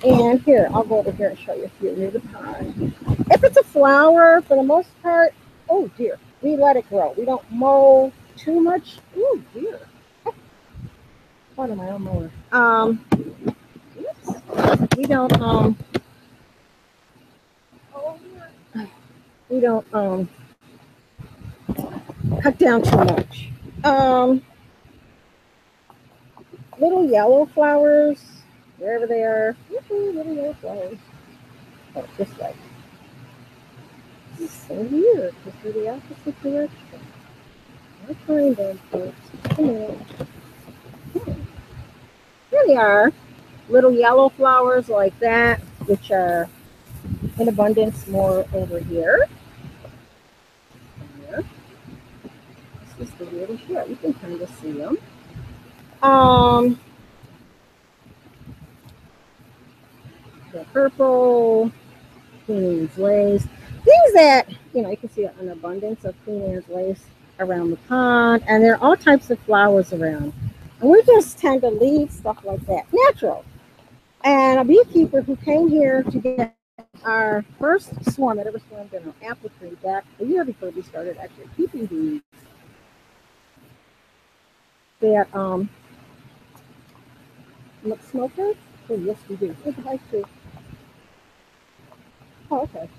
And here, I'll go over here and show you if you're near the pond. If it's a flower, for the most part, oh dear, we let it grow. We don't mow too much. Oh dear. What am I on mower? We don't cut down too much. Little yellow flowers, wherever they are. Little yellow flowers. Oh, this way. It's so weird because they're the opposite direction. I'll find them, folks. Come on. Here they are. Little yellow flowers like that, which are in abundance more over here. pretty good. You can kind of see them. The purple, Queen Anne's lace. Things that, you know, you can see an abundance of Queen Anne's lace around the pond. And there are all types of flowers around. And we just tend to leave stuff like that natural. And a beekeeper who came here to get our first swarm that ever swarmed in an apple tree back a year before we started actually keeping bees. That look smokers? Oh yes we do. Look at that too. Oh, okay.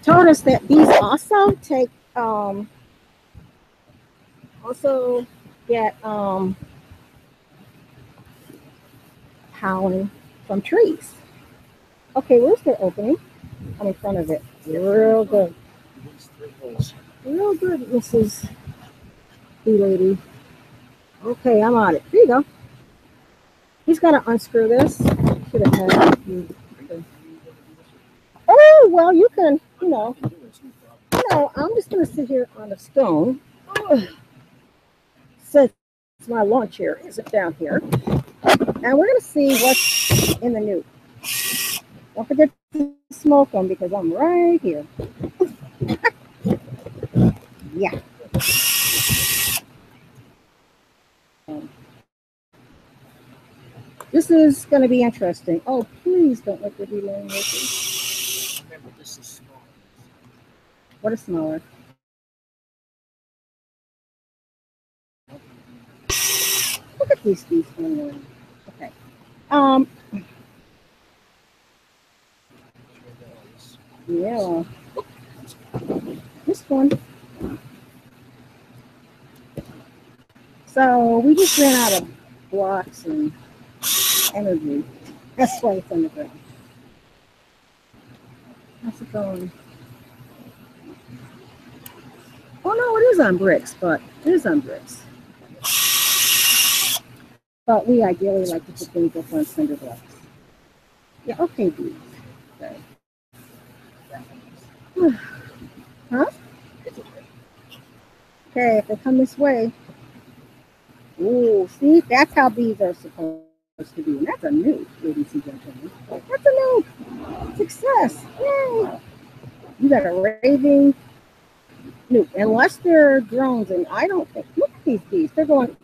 Told us that bees also take also get pollen from trees. Okay, where's their opening? I'm in front of it. Real good. Real good, Mrs. Bee Lady. Okay, I'm on it. There you go. He's got to unscrew this. Should have had you. Oh, well, you can, I'm just going to sit here on a stone. Since my lawn chair isn't down here. And we're going to see what's in the newt. Don't forget to smoke them because I'm right here. Yeah. This is going to be interesting. Oh, please don't let there be laying with you. Remember, this is small. What is smaller? Look at these bees. Okay. Yeah. This one. So we just ran out of blocks and energy. That's why it's on the ground. How's it going? Oh no, it is on bricks, but it is on bricks. But we ideally like to put things up on cinder blocks. Yeah, okay, bees. Okay. Huh? Okay, if they come this way. Ooh, see, that's how bees are supposed to be. And that's a newt, ladies and gentlemen. That's a newt. Success. Yay. You got a raving newt. Unless they're drones, and I don't think, look at these bees. They're going,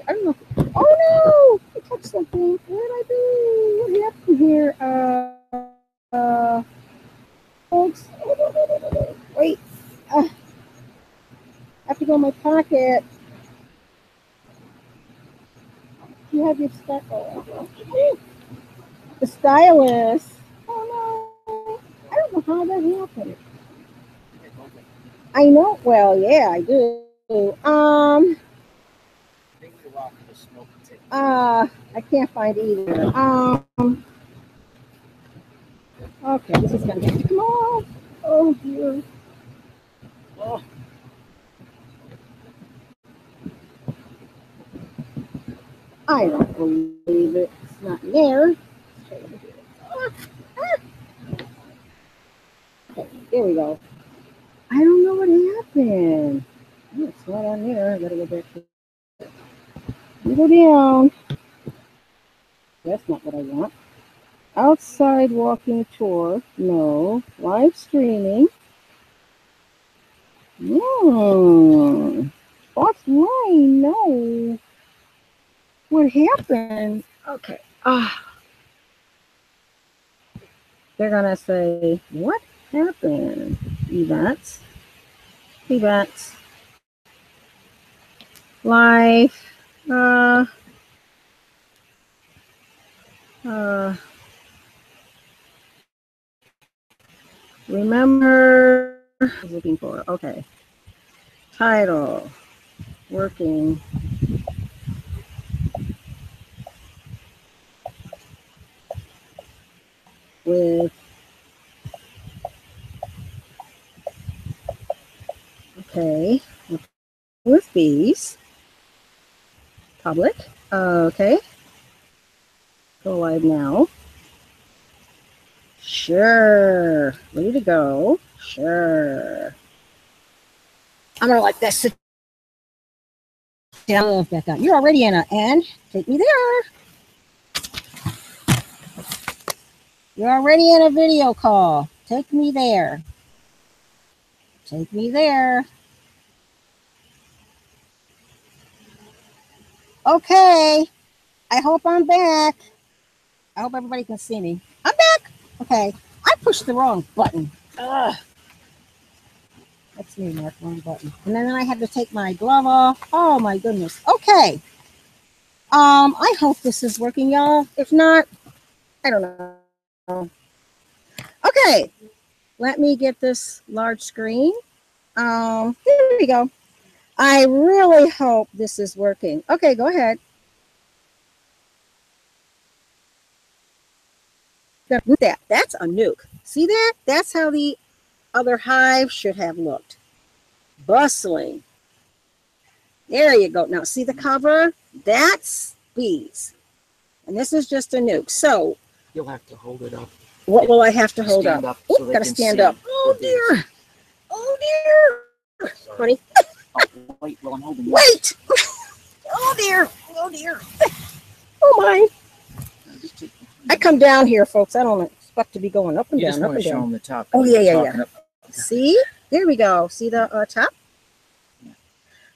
I don't know. Oh no! I touched something. What did I do? What happened here? Folks. Wait. I have to go in my pocket. You have your stuff. The stylus. Oh no. I don't know how that happened. I know. Well, yeah, I do. I can't find either. Okay, this is gonna have to come off. Oh dear. Oh. I don't believe it. It's not there. Okay, there we go. I don't know what happened. Oh, it's not on there. I gotta go back to it. You go down. That's not what I want. Outside walking tour. No. Live streaming. No. Offline. No. What happened? Okay. They're gonna say, what happened? Events. Events. Life. Remember. I was looking for. Okay. Title. Working. With. Okay. With bees. Public. Okay. Go live now. Sure. Ready to go. Sure. I'm gonna let that sit down back on. You're already in an end. Take me there. You're already in a video call. Take me there. Take me there. Okay. I hope I'm back. I hope everybody can see me. I'm back. Okay. I pushed the wrong button. Ugh. That's me, Mark. Wrong button. And then I had to take my glove off. Oh my goodness. Okay. I hope this is working, y'all. If not, I don't know. Okay. Let me get this large screen. Here we go. I really hope this is working. Okay, go ahead. That's a nuke. See that? That's how the other hive should have looked. Bustling. There you go. Now see the cover? That's bees. And this is just a nuke. So You'll have to hold it up. what will I have to hold up? So Gotta stand up. Oh dear. Oh dear. Honey. Oh, wait, well, I'm holding you. Wait. Oh dear. Oh dear. Oh my. I come down here, folks. I don't expect to be going up and You down, just up want and to show down. them the top. Oh, yeah, yeah, yeah. Up. See? There we go. See the top?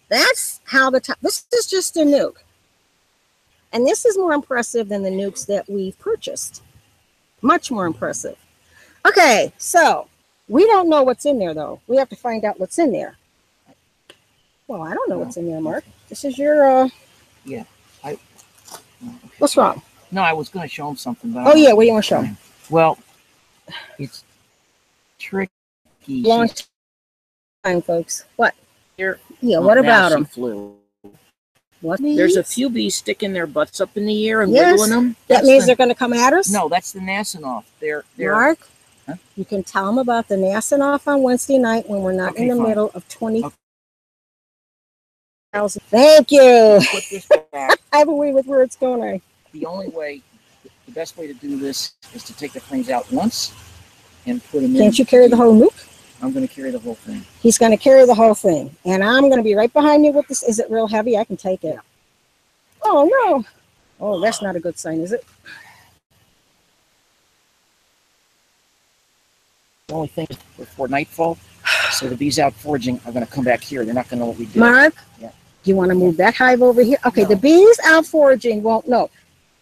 That's how the top. This is just a nuke. And this is more impressive than the nukes that we've purchased. Much more impressive. Okay, so we don't know what's in there, though. We have to find out what's in there. Well, I don't know what's in there, Mark. This is your... Yeah. What's wrong? No, I was going to show him something. But oh, yeah, what do you want to show him? Well, it's tricky. Long time, folks. What? Here, yeah, what about them? Flew. What? There's a few bees sticking their butts up in the air and wiggling them. That means they're going to come at us? No, that's the Nasinoff. They're Mark, you can tell them about the Nasinoff on Wednesday night when we're not in the middle of 20,000. Thank you. Put this back. I have a way with words, don't I? The only way, the best way to do this is to take the frames out once and put them in. Can't you carry the whole nuke? I'm going to carry the whole thing. He's going to carry the whole thing. And I'm going to be right behind you with this. Is it real heavy? I can take it. Yeah. Oh, no. Oh, that's not a good sign, is it? The only thing is before nightfall, so the bees out foraging are going to come back here. They're not going to know what we do. Mark, yeah. Do you want to move that hive over here? Okay, no. The bees out foraging won't know.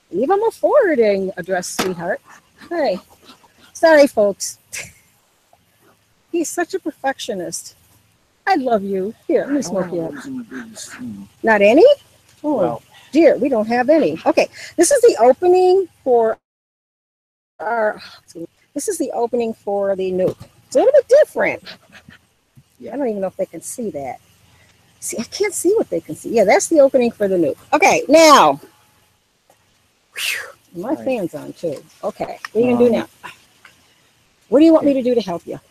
Leave them a forwarding address, sweetheart. Hey, sorry, folks. He's such a perfectionist. I love you. Here, let me smoke you up. Not any? Oh, well, dear, we don't have any. Okay, this is the opening for our. This is the opening for the nuke. It's a little bit different. Yeah. I don't even know if they can see that. See, I can't see what they can see. Yeah, that's the opening for the nuke. Okay, now. Whew, my fan's on too. Okay, what are you gonna do now? What do you want me to do to help you?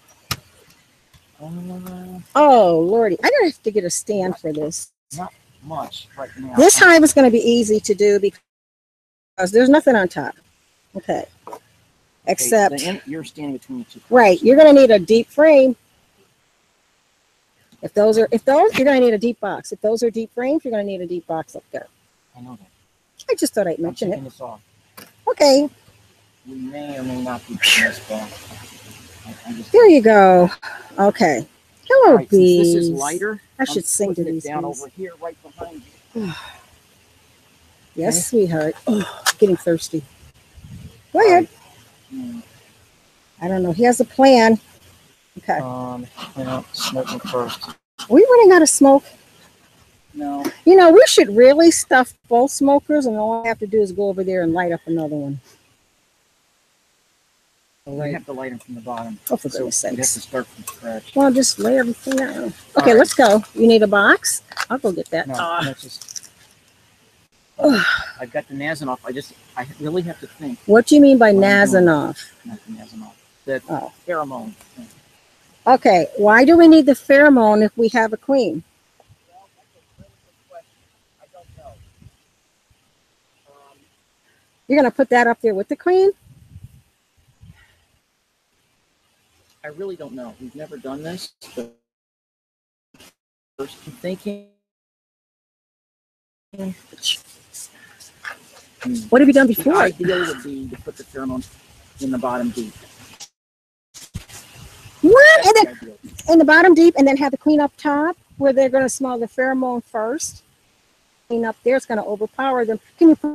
Oh, Lordy. I'm going to have to get a stand for this. Not much right now. This hive is going to be easy to do because there's nothing on top. Okay. Except... you're standing between the two. Right. You're going to need a deep frame. If those, you're going to need a deep box. If those are deep frames, you're going to need a deep box up there. I know that. I just thought I'd mention it. This off. Okay. We may or may not be putting this back. There you go. Okay. Hello, right, bees. This is lighter. I should sing to these down bees. Over here, right behind you. Yes, okay. Sweetheart. Oh, getting thirsty. Go ahead. I don't know. He has a plan. Okay. Smoking first. Are we running out of smoke? No. You know, we should really stuff both smokers, and all I have to do is go over there and light up another one. Right. You have to light them from the bottom. Oh, for goodness sakes. You have to start from scratch. Well, just lay everything down. Okay, right. Let's go. You need a box? I'll go get that. No, that's just... I've got the Nasinoff. I really have to think. What do you mean by Nasinoff? Not the Nasinoff. The pheromone thing. Okay, why do we need the pheromone if we have a queen? Well, that's a really good question. I don't know. You're going to put that up there with the queen? I really don't know. We've never done this, but I'm thinking. What have you done The before? ideal would be to put the pheromone in the bottom deep. What? That's And the then ideal. in the bottom deep, and then have the queen up top, where they're going to smell the pheromone first. Queen up there is going to overpower them. Can you put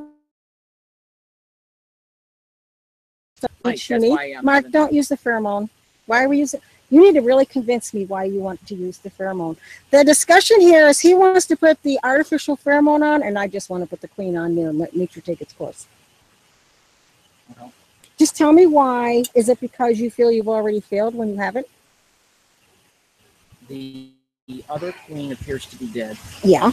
Right, you that's need? why I'm Mark, having- don't use the pheromone. Why are we using? You need to really convince me why you want to use the pheromone. The discussion here is he wants to put the artificial pheromone on, and I just want to put the queen on there and let nature take its course. Well, Just tell me why. Is it because you feel you've already failed when you haven't? the other queen appears to be dead. Yeah.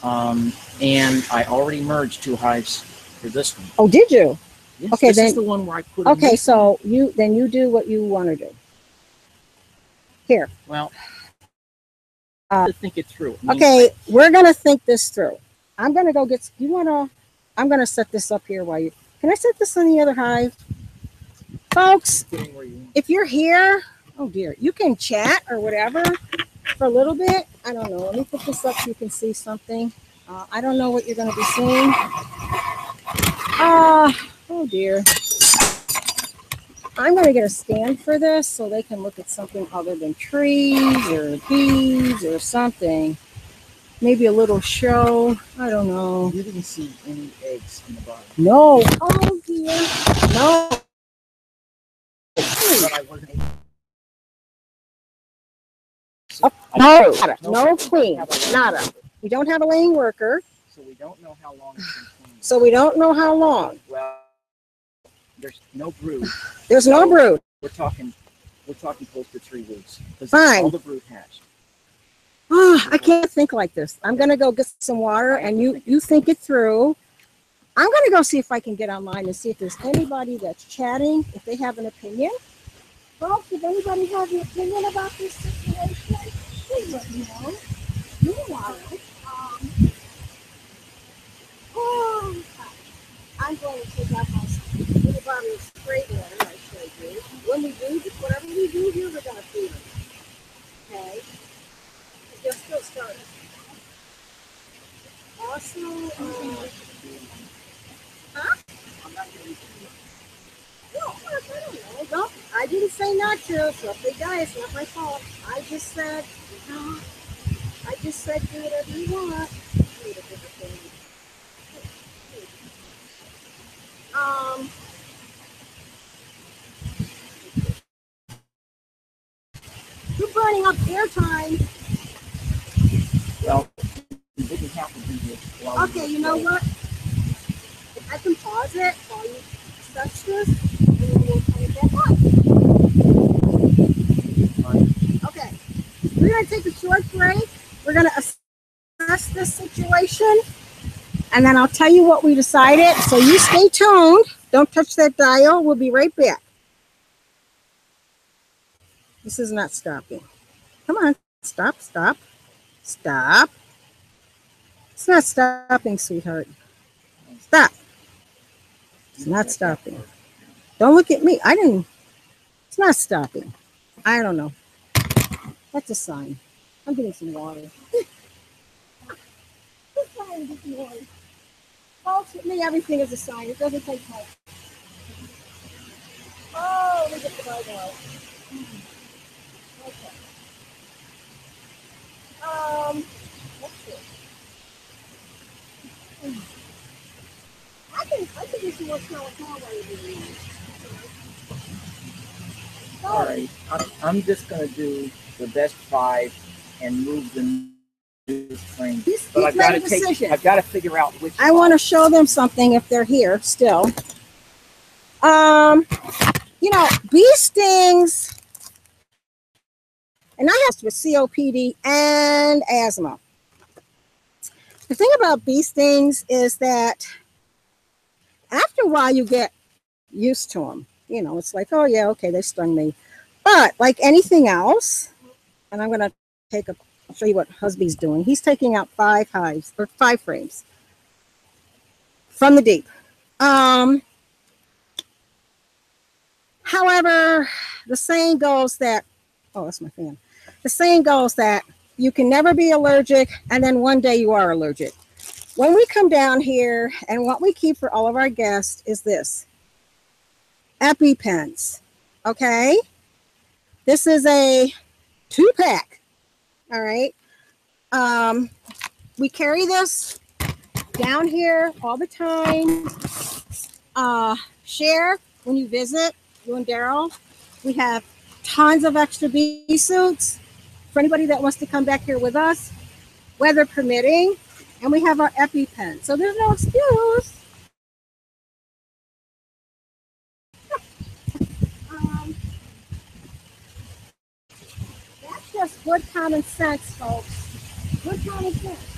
And I already merged 2 hives for this one. Oh, did you? Yes, Okay, this then- is the one where I put in Okay, this so you do what you want to do. Here. one. Well, I have to think it through. I mean, Okay, we're gonna think this through. I'm gonna go get. You wanna? I'm gonna set this up here while you. Can I set this on the other hive, folks? getting where you want. If you're here, oh dear, you can chat or whatever for a little bit. I don't know. Let me put this up so you can see something. I don't know what you're gonna be seeing. Oh dear. I'm gonna get a stand for this so they can look at something other than trees or bees or something. Maybe a little show. I don't know. You didn't see any eggs in the bottom. No. Oh dear. No. But I wasn't able. Oh, no. No queen. Nada. We don't have a laying worker, So we don't know how long it's been cleaned. so we don't know how long. Well, there's no brood. There's no brood. We're talking close to 3 weeks. Because Fine. all the brood hatched. Oh, I can't think like this. I'm gonna go get some water, and you think it through. I'm gonna go see if I can get online and see if there's anybody that's chatting, if they have an opinion. Folks, if anybody has an opinion about this situation, please let me know. Meanwhile, I'm going to take out my little bottle of spray water I showed you. When we do, whatever we do here, we're gonna feed them. Okay? They're still starting. Also, no, I don't know. No, I didn't say not to, so if they die, it's not my fault. I just said do whatever you want. You're burning up airtime. Well, we didn't have to do this. while we Okay, were you know away. what? If I can pause it while you touch this, and then we'll turn it back on. Okay, we're going to take a short break. We're going to assess this situation, and then I'll tell you what we decided. So you stay tuned. Don't touch that dial. We'll be right back. This is not stopping. Come on. Stop, stop, stop. It's not stopping, sweetheart. Stop. It's not stopping. Don't look at me. It's not stopping. I don't know. That's a sign. I'm getting some water. Folks, with me, everything is a sign. It doesn't take much. Oh, let me get the bug out. Okay. Let's see. I can do some more smell while you're doing this. All right. I'm just going to do the best 5 and move the new frame. He's But made a decision. I've got to figure out which. I want to show them something if they're here still. You know, bee stings, and I have with COPD and asthma. The thing about bee stings is that after a while you get used to them. You know, it's like, oh yeah, okay, they stung me. But like anything else, and I'm gonna I'll show you what Husby's doing. He's taking out 5 hives or 5 frames from the deep. However, the saying goes that, oh, that's my fan. The saying goes that you can never be allergic, and then one day you are allergic. When we come down here, and what we keep for all of our guests is this, EpiPens, okay? This is a 2-pack, all right? We carry this down here all the time. Share when you visit, you and Daryl. We have tons of extra bee suits for anybody that wants to come back here with us, weather permitting. And we have our EpiPen. So there's no excuse. That's just good common sense, folks. Good common sense.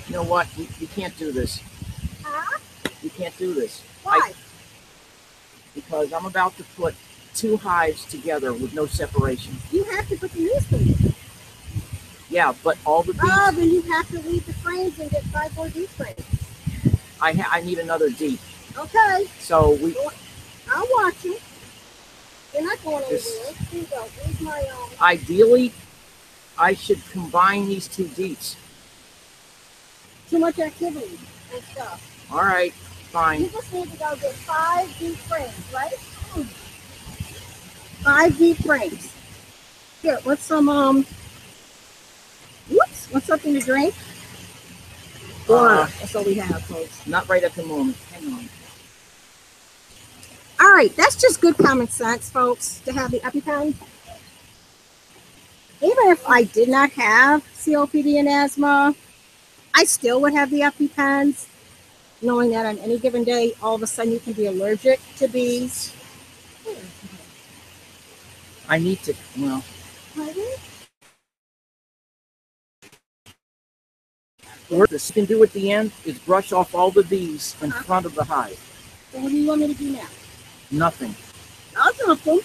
You know what? You can't do this. Huh? You can't do this. Why? Because I'm about to put 2 hives together with no separation. You have to put the yeast in. Yeah, but all the bees. Oh, then you have to leave the frames and get 5 more deep frames. I need another deep. Okay. So we. I'll watch you. You're not going anywhere. Here you go. Here's my Ideally, I should combine these 2 deeps. Too much activity and stuff. All right, fine. You just need to go get 5 deep frames, right? 5 deep frames. Here, what's some whoops, what's something to drink? Water. That's all we have, folks. Not right at the moment. Hang on. All right, that's just good common sense, folks, to have the EpiPen. Even if I did not have COPD and asthma, I still would have the EpiPens, knowing that on any given day, all of a sudden you can be allergic to bees. I need to, well. What you can do at the end is brush off all the bees in front of the hive. So what do you want me to do now? Nothing. I'll dump them.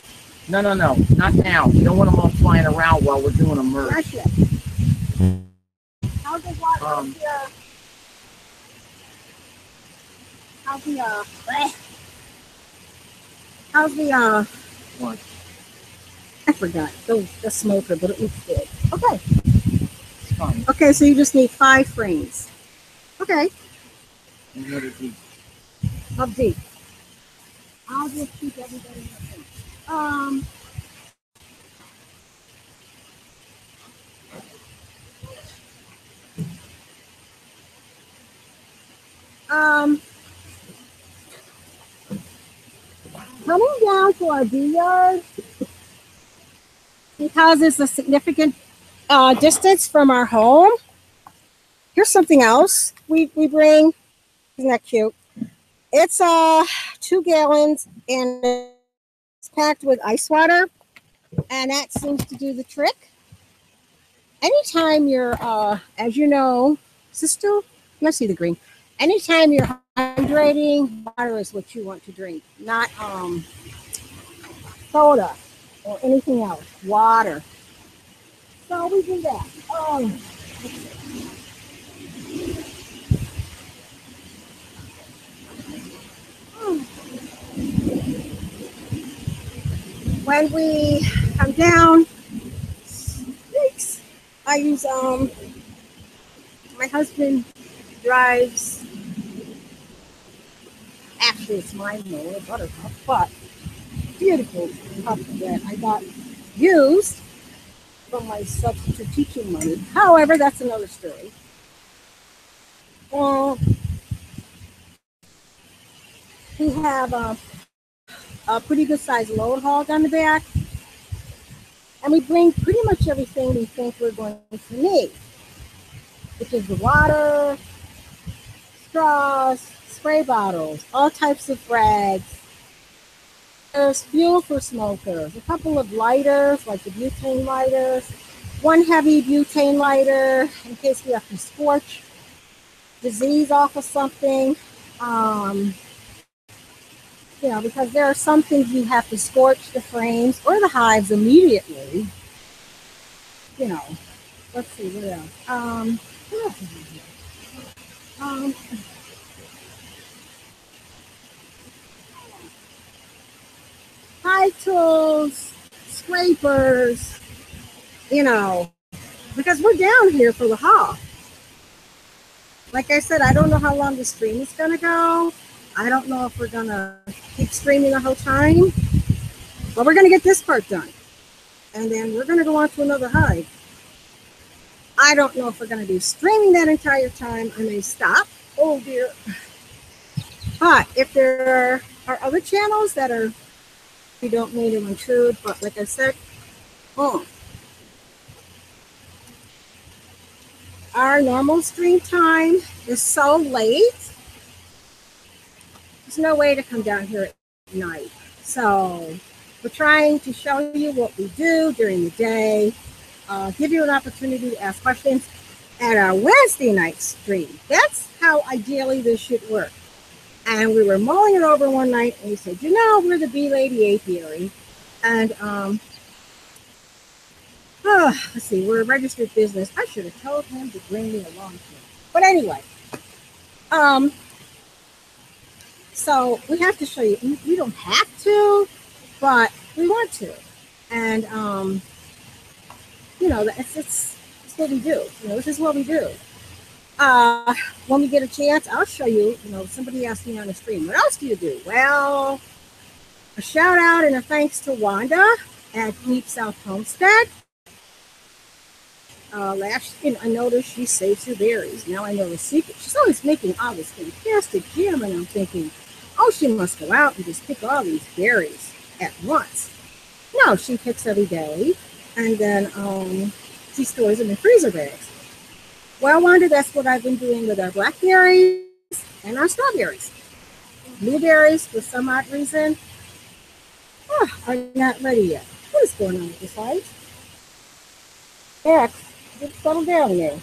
No, not now. You don't want them all flying around while we're doing a merge. Not yet. How's the water? How's the What? I forgot. The smoker, but it looks good. Okay. It's fine. Okay, so you just need 5 frames. Okay. And another deep. How deep? I'll just keep everybody in. Coming down to our bee yard, because it's a significant distance from our home. Here's something else we bring. Isn't that cute? It's 2 gallons and it's packed with ice water, and that seems to do the trick. Anytime you're, as you know, sister, let's see the green. Anytime you're hydrating, water is what you want to drink, not soda or anything else. Water. So we do that. When we come down, I use my husband drives. Actually, it's mine, a Buttercup, but beautiful cup that I got used from my substitute teaching money. However, that's another story. We have a pretty good sized load hog on the back, and we bring pretty much everything we think we're going to need, which is the water, straws, spray bottles, all types of frags. There's fuel for smokers, a couple of lighters, like the butane lighters, 1 heavy butane lighter in case we have to scorch disease off of something. You know, because there are some things you have to scorch the frames or the hives immediately. You know, let's see what else. What else is in here? Um, hive tools, scrapers. You know, because we're down here for the haul. Like I said, I don't know how long the stream is gonna go. I don't know if we're gonna keep streaming the whole time, but we're gonna get this part done, and then we're gonna go on to another hive. I don't know if we're gonna be streaming that entire time. I may stop. Oh dear. But if there are other channels that are, we don't mean to intrude, but like I said, our normal stream time is so late. There's no way to come down here at night. So we're trying to show you what we do during the day, give you an opportunity to ask questions at our Wednesday night stream. That's how ideally this should work. And we were mulling it over one night and we said, you know, we're the Bee Lady Apiary. And let's see, we're a registered business. I should have told him to bring me along here. But anyway, so we have to show you. We don't have to, but we want to. And you know, it's what we do. You know, this is what we do. When we get a chance, I'll show you. You know, somebody asked me on the stream, what else do you do? Well, a shout out and a thanks to Wanda at Deep South Homestead. I noticed she saves her berries. Now I know the secret. She's always making all this fantastic jam, and I'm thinking, oh, she must go out and just pick all these berries at once. No, she picks every day, and then she stores them in freezer bags. Well, Wanda, that's what I've been doing with our blackberries and our strawberries. Blueberries, for some odd reason, are not ready yet. What is going on with this light? X, just settle down there.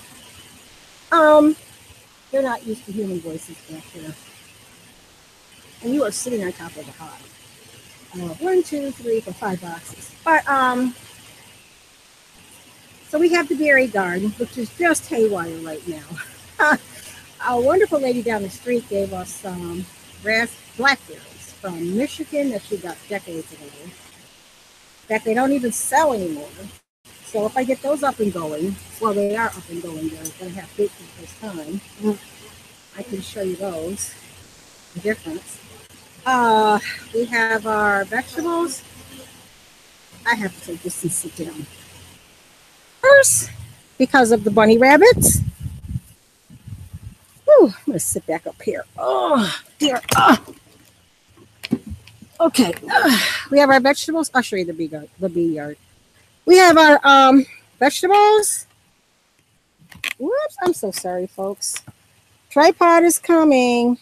They're not used to human voices back there. And you are sitting on top of the hive. 1, 2, 3, 4, 5 boxes. But so we have the berry garden, which is just haywire right now. A wonderful lady down the street gave us some blackberries from Michigan that she got decades ago. In fact, they don't even sell anymore. So if I get those up and going, well, they are up and going. They're going to have fruit for the first time. I can show you those, the difference. We have our vegetables. I have to take this and sit down. First, because of the bunny rabbits. Whew, I'm going to sit back up here. Oh, dear. Okay. We have our vegetables. I'll show you the bee yard. We have our vegetables. Whoops, I'm so sorry, folks. Tripod is coming.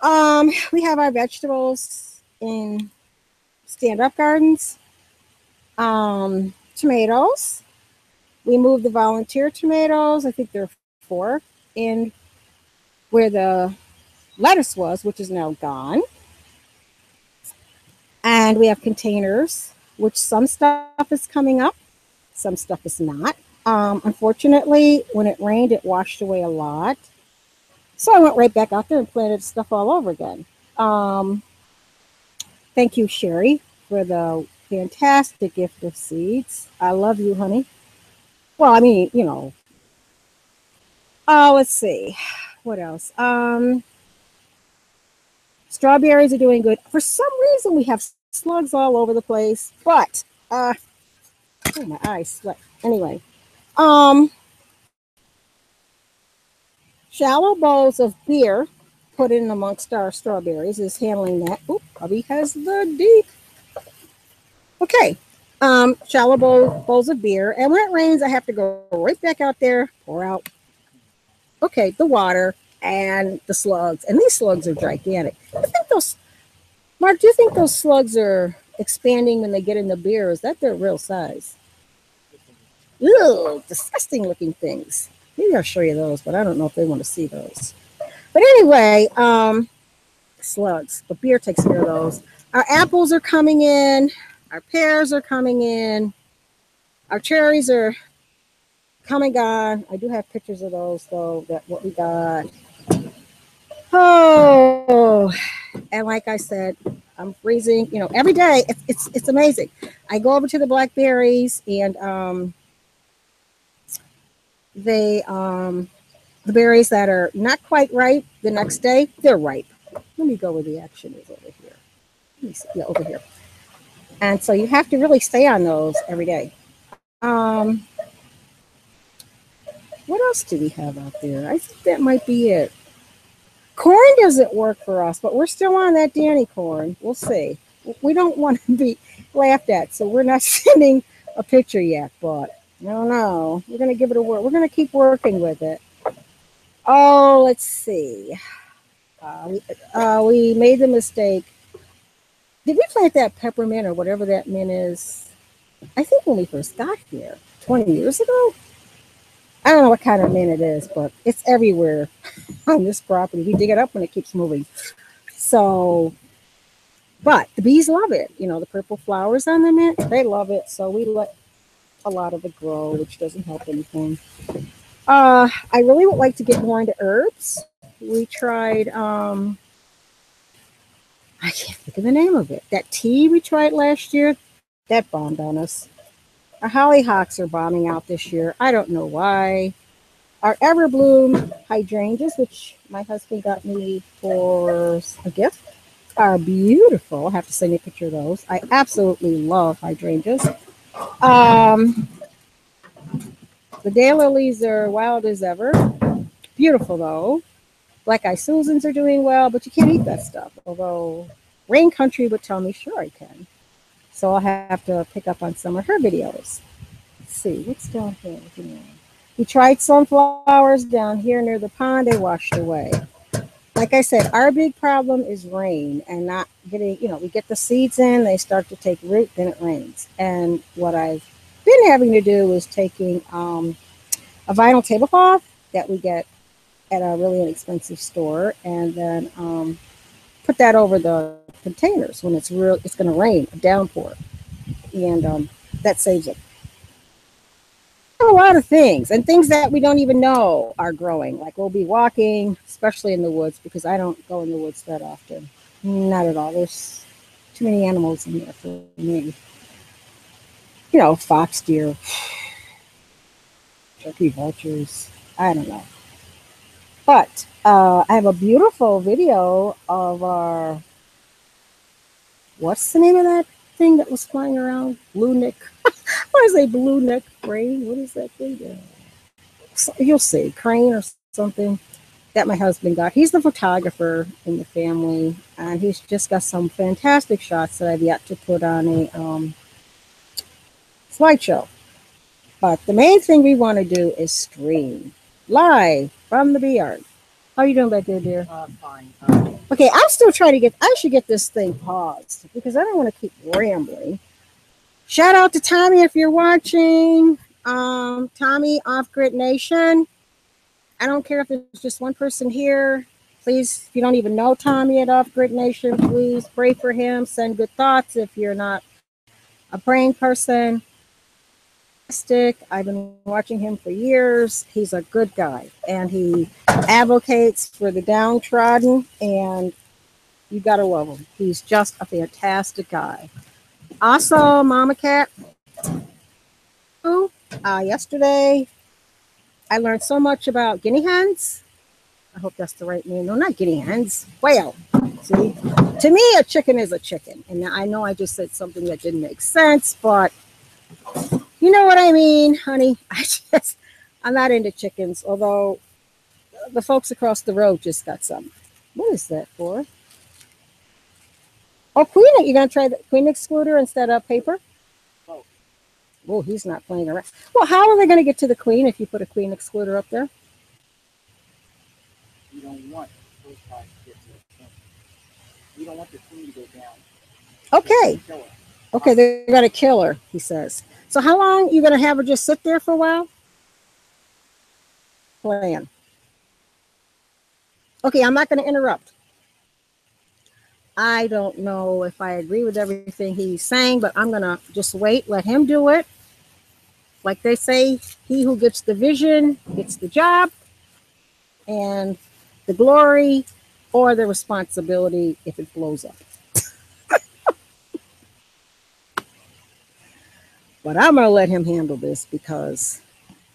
We have our vegetables in stand-up gardens. Tomatoes. We moved the volunteer tomatoes. I think there are 4 in where the lettuce was, which is now gone. And we have containers, which some stuff is coming up, some stuff is not. Unfortunately, when it rained, it washed away a lot. So I went right back out there and planted stuff all over again. Thank you, Sherry, for the fantastic gift of seeds. I love you, honey. Well, I mean, you know. Oh, let's see. What else? Strawberries are doing good. For some reason, we have slugs all over the place, but oh, my eyes sweat. Anyway, shallow bowls of beer put in amongst our strawberries is handling that. Oop, hubby has the deep. Okay, shallow bowls of beer, and when it rains, I have to go right back out there, pour out. Okay, the water and the slugs, and these slugs are gigantic. I think those, Mark, do you think those slugs are expanding when they get in the beer? Is that their real size? Ew, disgusting looking things. Maybe I'll show you those, but I don't know if they want to see those. But anyway, slugs, but beer takes care of those. Our apples are coming in. Our pears are coming in. Our cherries are coming on. I do have pictures of those though, that what we got. Oh, and like I said, I'm freezing, you know, every day. It's amazing. I go over to the blackberries and they the berries that are not quite ripe the next day, they're ripe. Let me go where the action is over here. Let me see, yeah, over here. And so you have to really stay on those every day. What else do we have out there? I think that might be it. Corn doesn't work for us, but we're still on that Danny corn. We'll see. We don't want to be laughed at, so we're not sending a picture yet, but no. We're going to give it a whirl. We're going to keep working with it. Oh, let's see. We made the mistake. Did we plant that peppermint or whatever that mint is? I think when we first got here, 20 years ago. I don't know what kind of mint it is, but it's everywhere on this property. We dig it up when it keeps moving. So, but the bees love it. You know, the purple flowers on the mint, they love it. So we let a lot of it grow, which doesn't help anything. I really would like to get more into herbs. We tried, I can't think of the name of it. That tea we tried last year, that bombed on us. Our hollyhocks are bombing out this year. I don't know why. Our everbloom hydrangeas, which my husband got me for a gift, are beautiful. I have to send you a picture of those. I absolutely love hydrangeas. The daylilies are wild as ever. Beautiful though. Black Eye Susans are doing well, but you can't eat that stuff. Although Rain Country would tell me, sure I can. So I'll have to pick up on some of her videos. Let's see, what's down here? We tried sunflowers down here near the pond. They washed away. Like I said, our big problem is rain and not getting, you know, we get the seeds in, they start to take root, then it rains. And what I've been having to do is taking a vinyl tablecloth that we get at a really inexpensive store and then put that over the containers when it's going to rain, a downpour. And that saves it. A lot of things and things that we don't even know are growing. Like we'll be walking, especially in the woods, because I don't go in the woods that often. Not at all. There's too many animals in there for me. You know, fox, deer, turkey, vultures. I don't know. But I have a beautiful video of our, what's the name of that thing that was flying around? Blue neck. What is a blue neck crane? What is that thing? So you'll see, crane or something that my husband got. He's the photographer in the family, and he's just got some fantastic shots that I've yet to put on a slideshow. But the main thing we want to do is stream live from the bee yard. How are you doing back there, dear? Fine. Okay, I'm still trying to I should get this thing paused because I don't want to keep rambling. Shout out to Tommy if you're watching. Tommy, Off Grid Nation. I don't care if there's just one person here. Please, if you don't even know Tommy at Off Grid Nation, please pray for him. Send good thoughts if you're not a praying person. I've been watching him for years. He's a good guy, and he advocates for the downtrodden, and you gotta love him. He's just a fantastic guy. Also, Mama Cat, yesterday I learned so much about guinea hens. I hope that's the right name. No, not guinea hens. Quail. See, to me, a chicken is a chicken, and I know I just said something that didn't make sense, but you know what I mean, honey. I'm not into chickens, although the folks across the road just got some. What is that for? Oh, queen, you're going to try the queen excluder instead of paper? Oh, he's not playing around. Well, how are they going to get to the queen if you put a queen excluder up there? You don't want those guys to get to the queen. You don't want the queen to go down. Okay. Okay, they're going to kill her, he says. So how long are you going to have her just sit there for a while? Plan. Okay, I'm not going to interrupt. I don't know if I agree with everything he's saying, but I'm going to just wait, let him do it. Like they say, he who gets the vision gets the job and the glory or the responsibility if it blows up. But I'm going to let him handle this because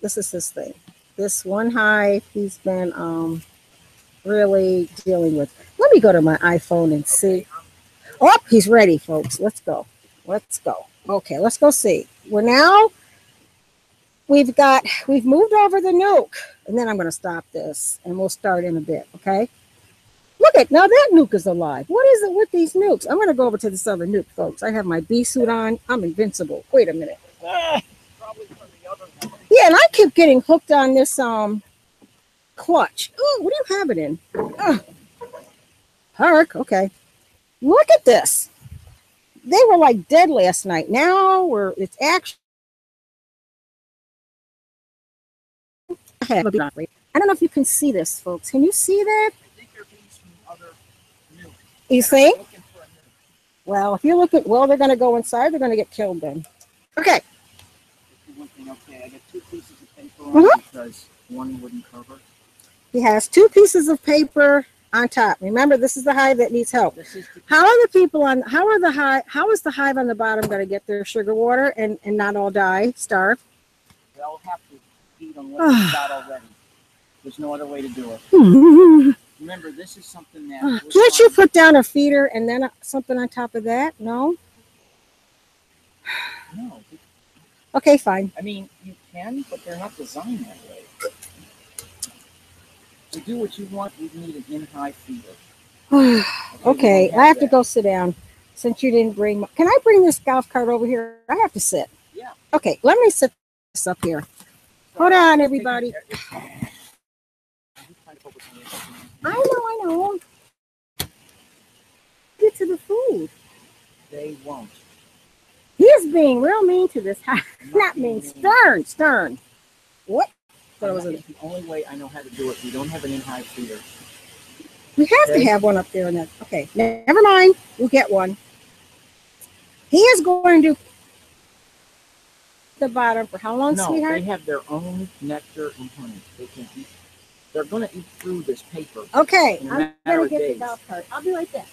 this is his thing. This one hive he's been really dealing with. Let me go to my iPhone and see. Oh, he's ready, folks. Let's go. Let's go. Okay, let's go see. We've moved over the nuke. And then I'm going to stop this and we'll start in a bit, okay? Look at, now that nuke is alive. What is it with these nukes? I'm going to go over to this other nuke, folks. I have my bee suit on. I'm invincible. Wait a minute. Probably from the other one. Yeah, and I keep getting hooked on this clutch. Oh, what do you have it in? Hark, okay. Look at this. They were like dead last night. Now it's actually. I don't know if you can see this, folks. Can you see that? I think they're bees from other nukes. You think? Looking for a nuke. Well, if you look at, well, they're going to go inside. They're going to get killed then. Okay. One thing, okay, I got 2 pieces of paper on because one wouldn't cover. He has 2 pieces of paper on top. Remember, this is the hive that needs help. How are the people on, how is the hive on the bottom going to get their sugar water and not all die, starve? They'll have to feed on what they've got already. There's no other way to do it. Remember, this is something that... Can't you put down a feeder and then something on top of that? No? No. Okay, fine. I mean, you can, but they're not designed that way. To do what you want, you need an in-hive feeder. Okay, I have to go sit down since you didn't bring... Can I bring this golf cart over here? I have to sit. Yeah. Okay, let me sit this up here. Hold on, everybody. I know. Get to the food. They won't. He is being real mean to this hive. Not mean, stern. What? It's the only way I know how to do it. We don't have an in-hive feeder. We have to have one up there. Okay, never mind. We'll get one. He is going to the bottom for how long, sweetheart? No, they have their own nectar and honey. They can eat. They're going to eat through this paper. Okay, I'm going to get the golf cart. I'll be right back.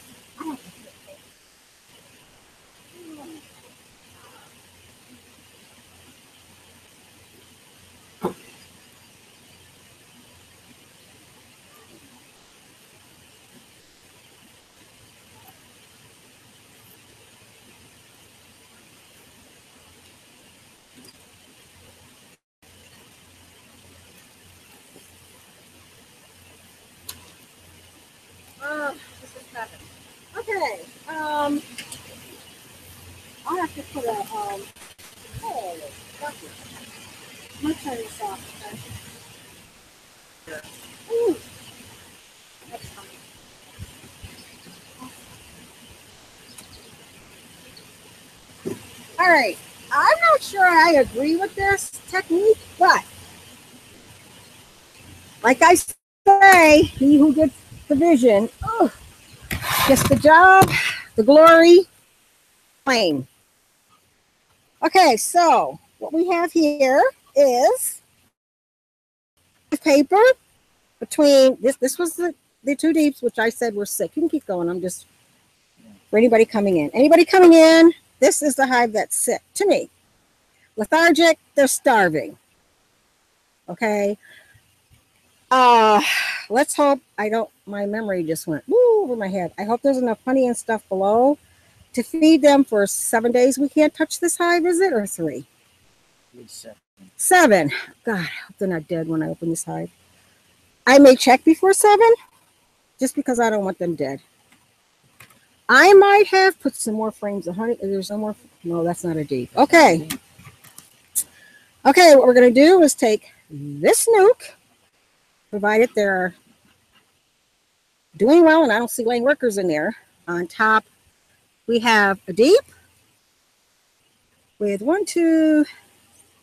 This is heaven. Okay. I'll have to put a oh, I'm gonna turn this off. Okay. Ooh. That's fine. All right. I'm not sure I agree with this technique, but like I say, he who gets the vision gets the job, the glory, claim. Okay, so what we have here is paper between this was the 2 deeps, which I said were sick. You can keep going. I'm just for anybody coming in. Anybody coming in, this is the hive that's sick to me. Lethargic, they're starving. Okay. Let's hope my memory just went woo over my head. I hope there's enough honey and stuff below to feed them for 7 days. We can't touch this hive, is it? Or 3? 7. God, I hope they're not dead when I open this hive. I may check before 7 just because I don't want them dead. I might have put some more frames of honey. There's no more. No, that's not a deep. Okay. Okay, what we're going to do is take this nuke, provided they're doing well and I don't see laying workers in there. On top, we have a deep with 1, 2,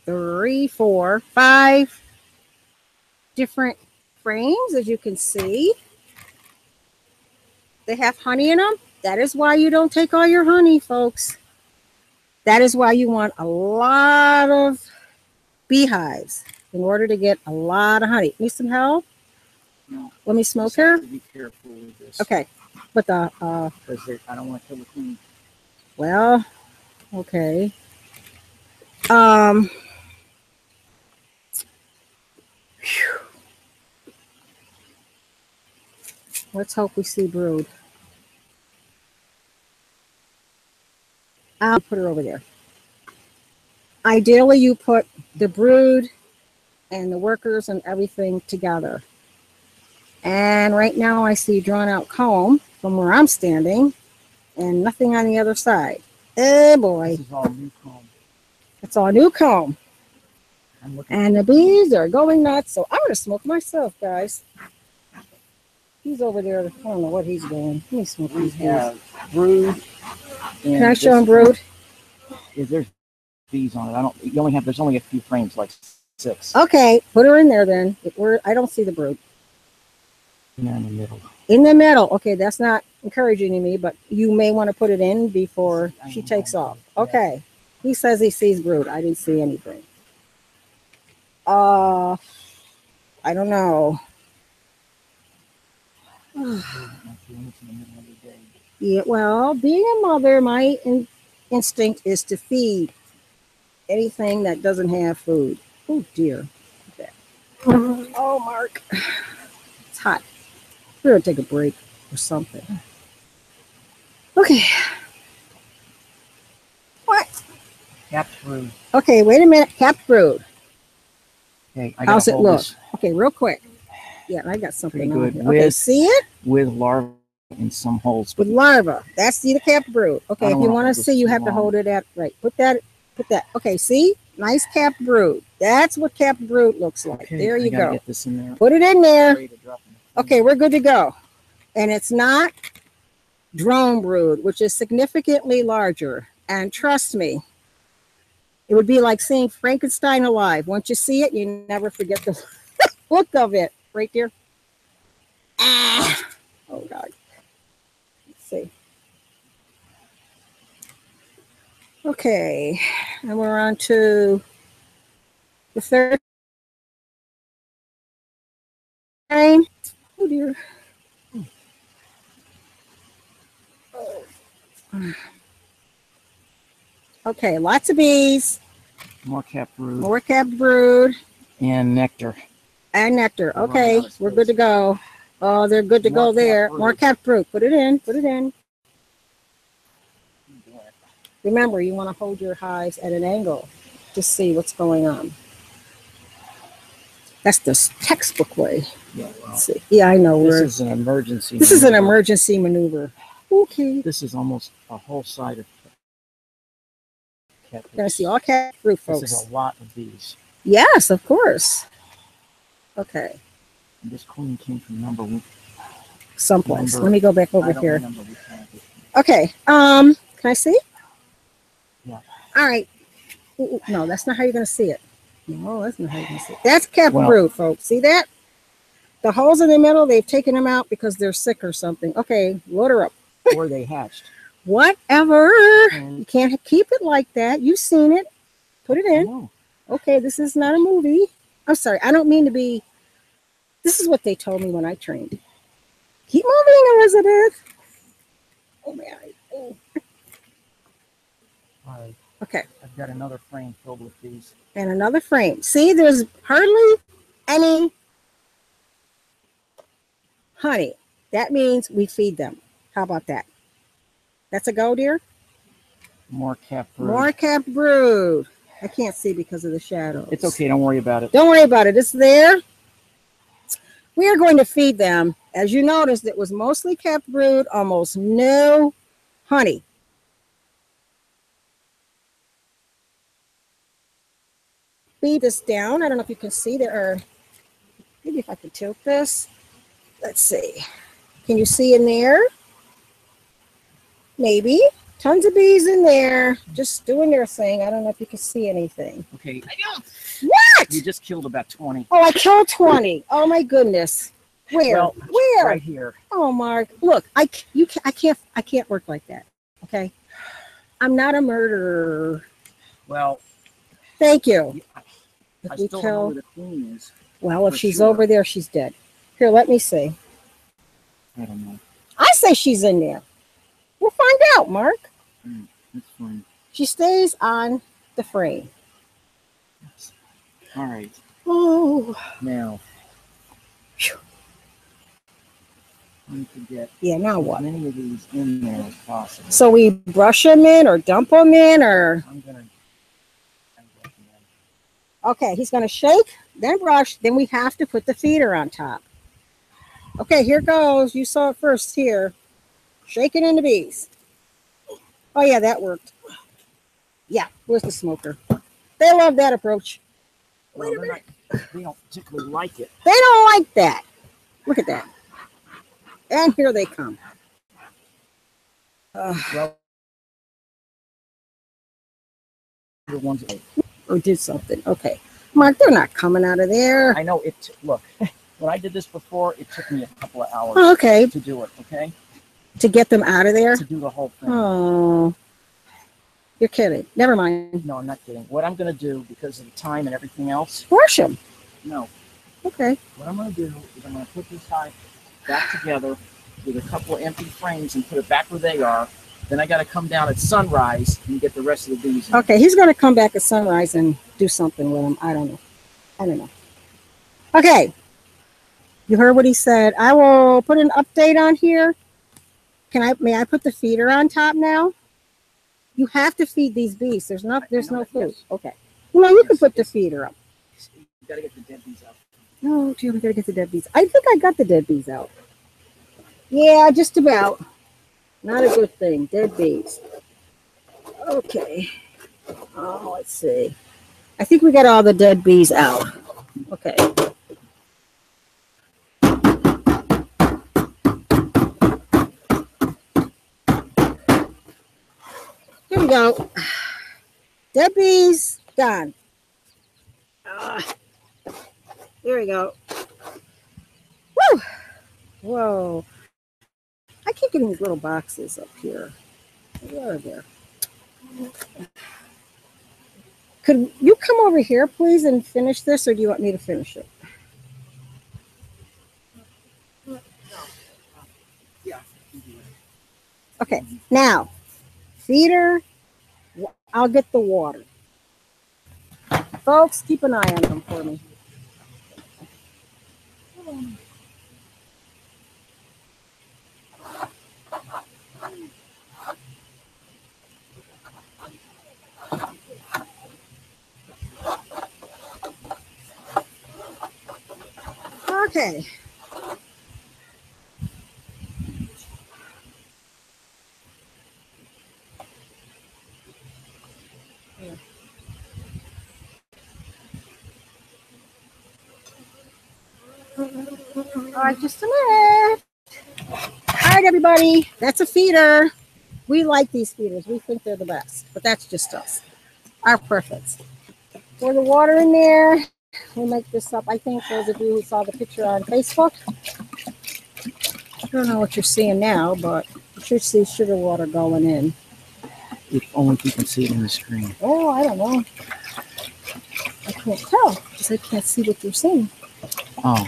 3, 4, 5 different frames, as you can see. They have honey in them. That is why you don't take all your honey, folks. That is why you want a lot of beehives in order to get a lot of honey. Need some help? No. Let me smoke Just have here. to be careful with this. Okay. But the Because I don't want to kill the queen. well, okay. Phew. Let's hope we see brood. I'll put her over there. Ideally, you put the brood and the workers and everything together. And right now I see drawn out comb from where I'm standing and nothing on the other side. Oh boy. This is all new comb. It's all new comb. And the bees are going nuts. So I'm going to smoke myself, guys. He's over there. I don't know what he's doing. Let me smoke these bees. Brood. Can I show him brood? There's bees on it. There's only a few frames, like 6. Okay, put her in there then. I don't see the brood. In the middle. In the middle. Okay, that's not encouraging me, but you may want to put it in before she takes off. Okay. He says he sees brood. I didn't see anything. I don't know. Yeah, well, being a mother, my instinct is to feed anything that doesn't have food. Oh dear. Okay. Oh, Mark. It's hot. We're going to take a break or something. Okay. What? Capped brood. Okay, wait a minute. Capped brood. Okay, how's it look? Okay, real quick. Yeah, I got something on here. Okay, see it? With larvae in some holes. With larvae. That's the capped brood. Okay, if you want to see, you have to hold it at right. Put that. Okay, see? Nice capped brood. That's what capped brood looks like. Okay, there you go. Get this in there. Put it in there. Okay, we're good to go. And it's not drone brood, which is significantly larger. And trust me, it would be like seeing Frankenstein alive. Once you see it, you never forget the look of it. Right there. Ah. Oh, God. Let's see. Okay. And we're on to the third time. Oh, dear. Okay, lots of bees. More capped brood. More capped brood. And nectar. And nectar. Okay, we're good to go. Oh, they're good to go there. More capped brood. Put it in. Put it in. Remember, you want to hold your hives at an angle to see what's going on. That's the textbook way. Yeah, well, see. Yeah, I know. This is an emergency. This is an emergency maneuver. Okay. This is almost a whole side of capped. You're gonna see all capped brood, folks. This is a lot of bees. Yes, of course. Okay. And this queen came from number 1. Someplace. Let me go back over here. Okay. Can I see? Yeah. All right. Ooh, no, that's not how you're going to see it. No, that's not how you're going to see it. That's capped brood, folks. See that? The holes in the middle, they've taken them out because they're sick or something. Okay, load her up. Or they hatched. Whatever. You can't keep it like that. You've seen it. Put it in. Okay, this is not a movie. I'm sorry. I don't mean to be. This is what they told me when I trained. Keep moving, Elizabeth. Oh, man. Oh. All right. Okay. I've got another frame filled with these. And another frame. See, there's hardly any honey. That means we feed them. How about that? That's a go, dear? More capped brood. More capped brood. I can't see because of the shadows. It's okay. Don't worry about it. Don't worry about it. It's there. We are going to feed them. As you noticed, it was mostly capped brood, almost no honey. Feed this down. I don't know if you can see there. Or maybe if I could tilt this. Let's see. Can you see in there? Maybe. Tons of bees in there, just doing their thing. I don't know if you can see anything. Okay. What? You just killed about 20. Oh, I killed 20. Oh, my goodness. Where? Well, Where? right here. Oh, Mark, look, I can't work like that. Okay, I'm not a murderer. Well, Thank you. If I we still don't know kill, where the queen is. well, if for she's sure. over there, she's dead. Here, let me see. I don't know. I say she's in there. We'll find out, Mark. That's fine. She stays on the frame. All right. Oh, Now, I need to get yeah. Now as what? many of these in there as possible. So we brush them in, or dump them in, or I'm gonna. okay. He's gonna shake, then brush. Then we have to put the feeder on top. Okay, here goes. You saw it first here. Shaking in the bees. Oh yeah, that worked. Yeah, where's the smoker? They love that approach. Well, Wait a minute. they don't particularly like it. They don't like that. Look at that. And here they come. Well, the ones that Or did something. Okay. Mark, they're not coming out of there. I know it. Look, when I did this before, it took me a couple of hours Oh, okay. to do it. Okay, To get them out of there? to do the whole thing. Oh. You're kidding. Never mind. No, I'm not kidding. What I'm gonna do, because of the time and everything else, Brush them. no. Okay. What I'm gonna do is I'm gonna put this hive back together with a couple of empty frames and put it back where they are. Then I got to come down at sunrise and get the rest of the bees in. Okay, he's going to come back at sunrise and do something with them. I don't know. Okay. You heard what he said. I will put an update on here. May I put the feeder on top now? You have to feed these bees. There's no food. Yes. Okay. Well, you can put the feeder up. You got to get the dead bees out. No, gee, we got to get the dead bees. I think I got the dead bees out. Yeah, just about. Not a good thing. Dead bees. Okay. Oh, let's see. I think we got all the dead bees out. Okay. Here we go. Dead bees gone. Here we go. Woo! Whoa. I keep getting these little boxes up here. Where are they? Could you come over here, please, and finish this, or do you want me to finish it? Yeah. Okay. Now, feeder. I'll get the water. Folks, keep an eye on them for me. Okay. All right, just a minute. All right, everybody, that's a feeder. We like these feeders. We think they're the best, but that's just us. Our preference. Pour the water in there. We'll make this up. I think those of you who saw the picture on Facebook, I don't know what you're seeing now, but you should see sugar water going in. If only you can see it in the screen. Oh, I don't know. I can't tell because I can't see what you're seeing. Oh,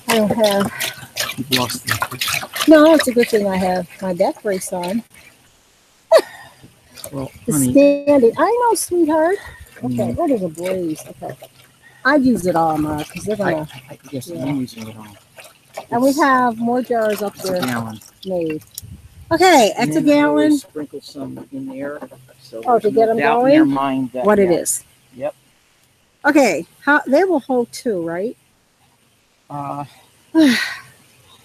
I don't have. you've lost it. No, it's a good thing I have my death brace on. Well, The honey, standard. I know, sweetheart. Okay, what is a blaze? Okay. I use it all, Mark, because they're gonna. yes, Yeah. I'm using it all. And we have more jars up It's a there gallon. made. Okay, And that's a then I always gallon. Sprinkle some in there. So Oh, to there's get no 'em doubt in going? their mind that, What it yeah. is. Yep. Okay, they will hold two, right?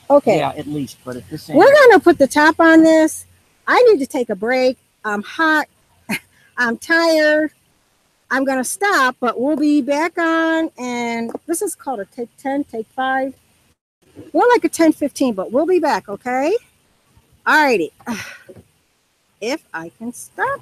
Okay. Yeah, at least. But if this ain't, We're gonna put the top on this. I need to take a break. I'm hot. I'm tired. I'm gonna stop, but we'll be back on. And this is called a take 10, take 5. More like a 10-15, but we'll be back, okay? All righty. If I can stop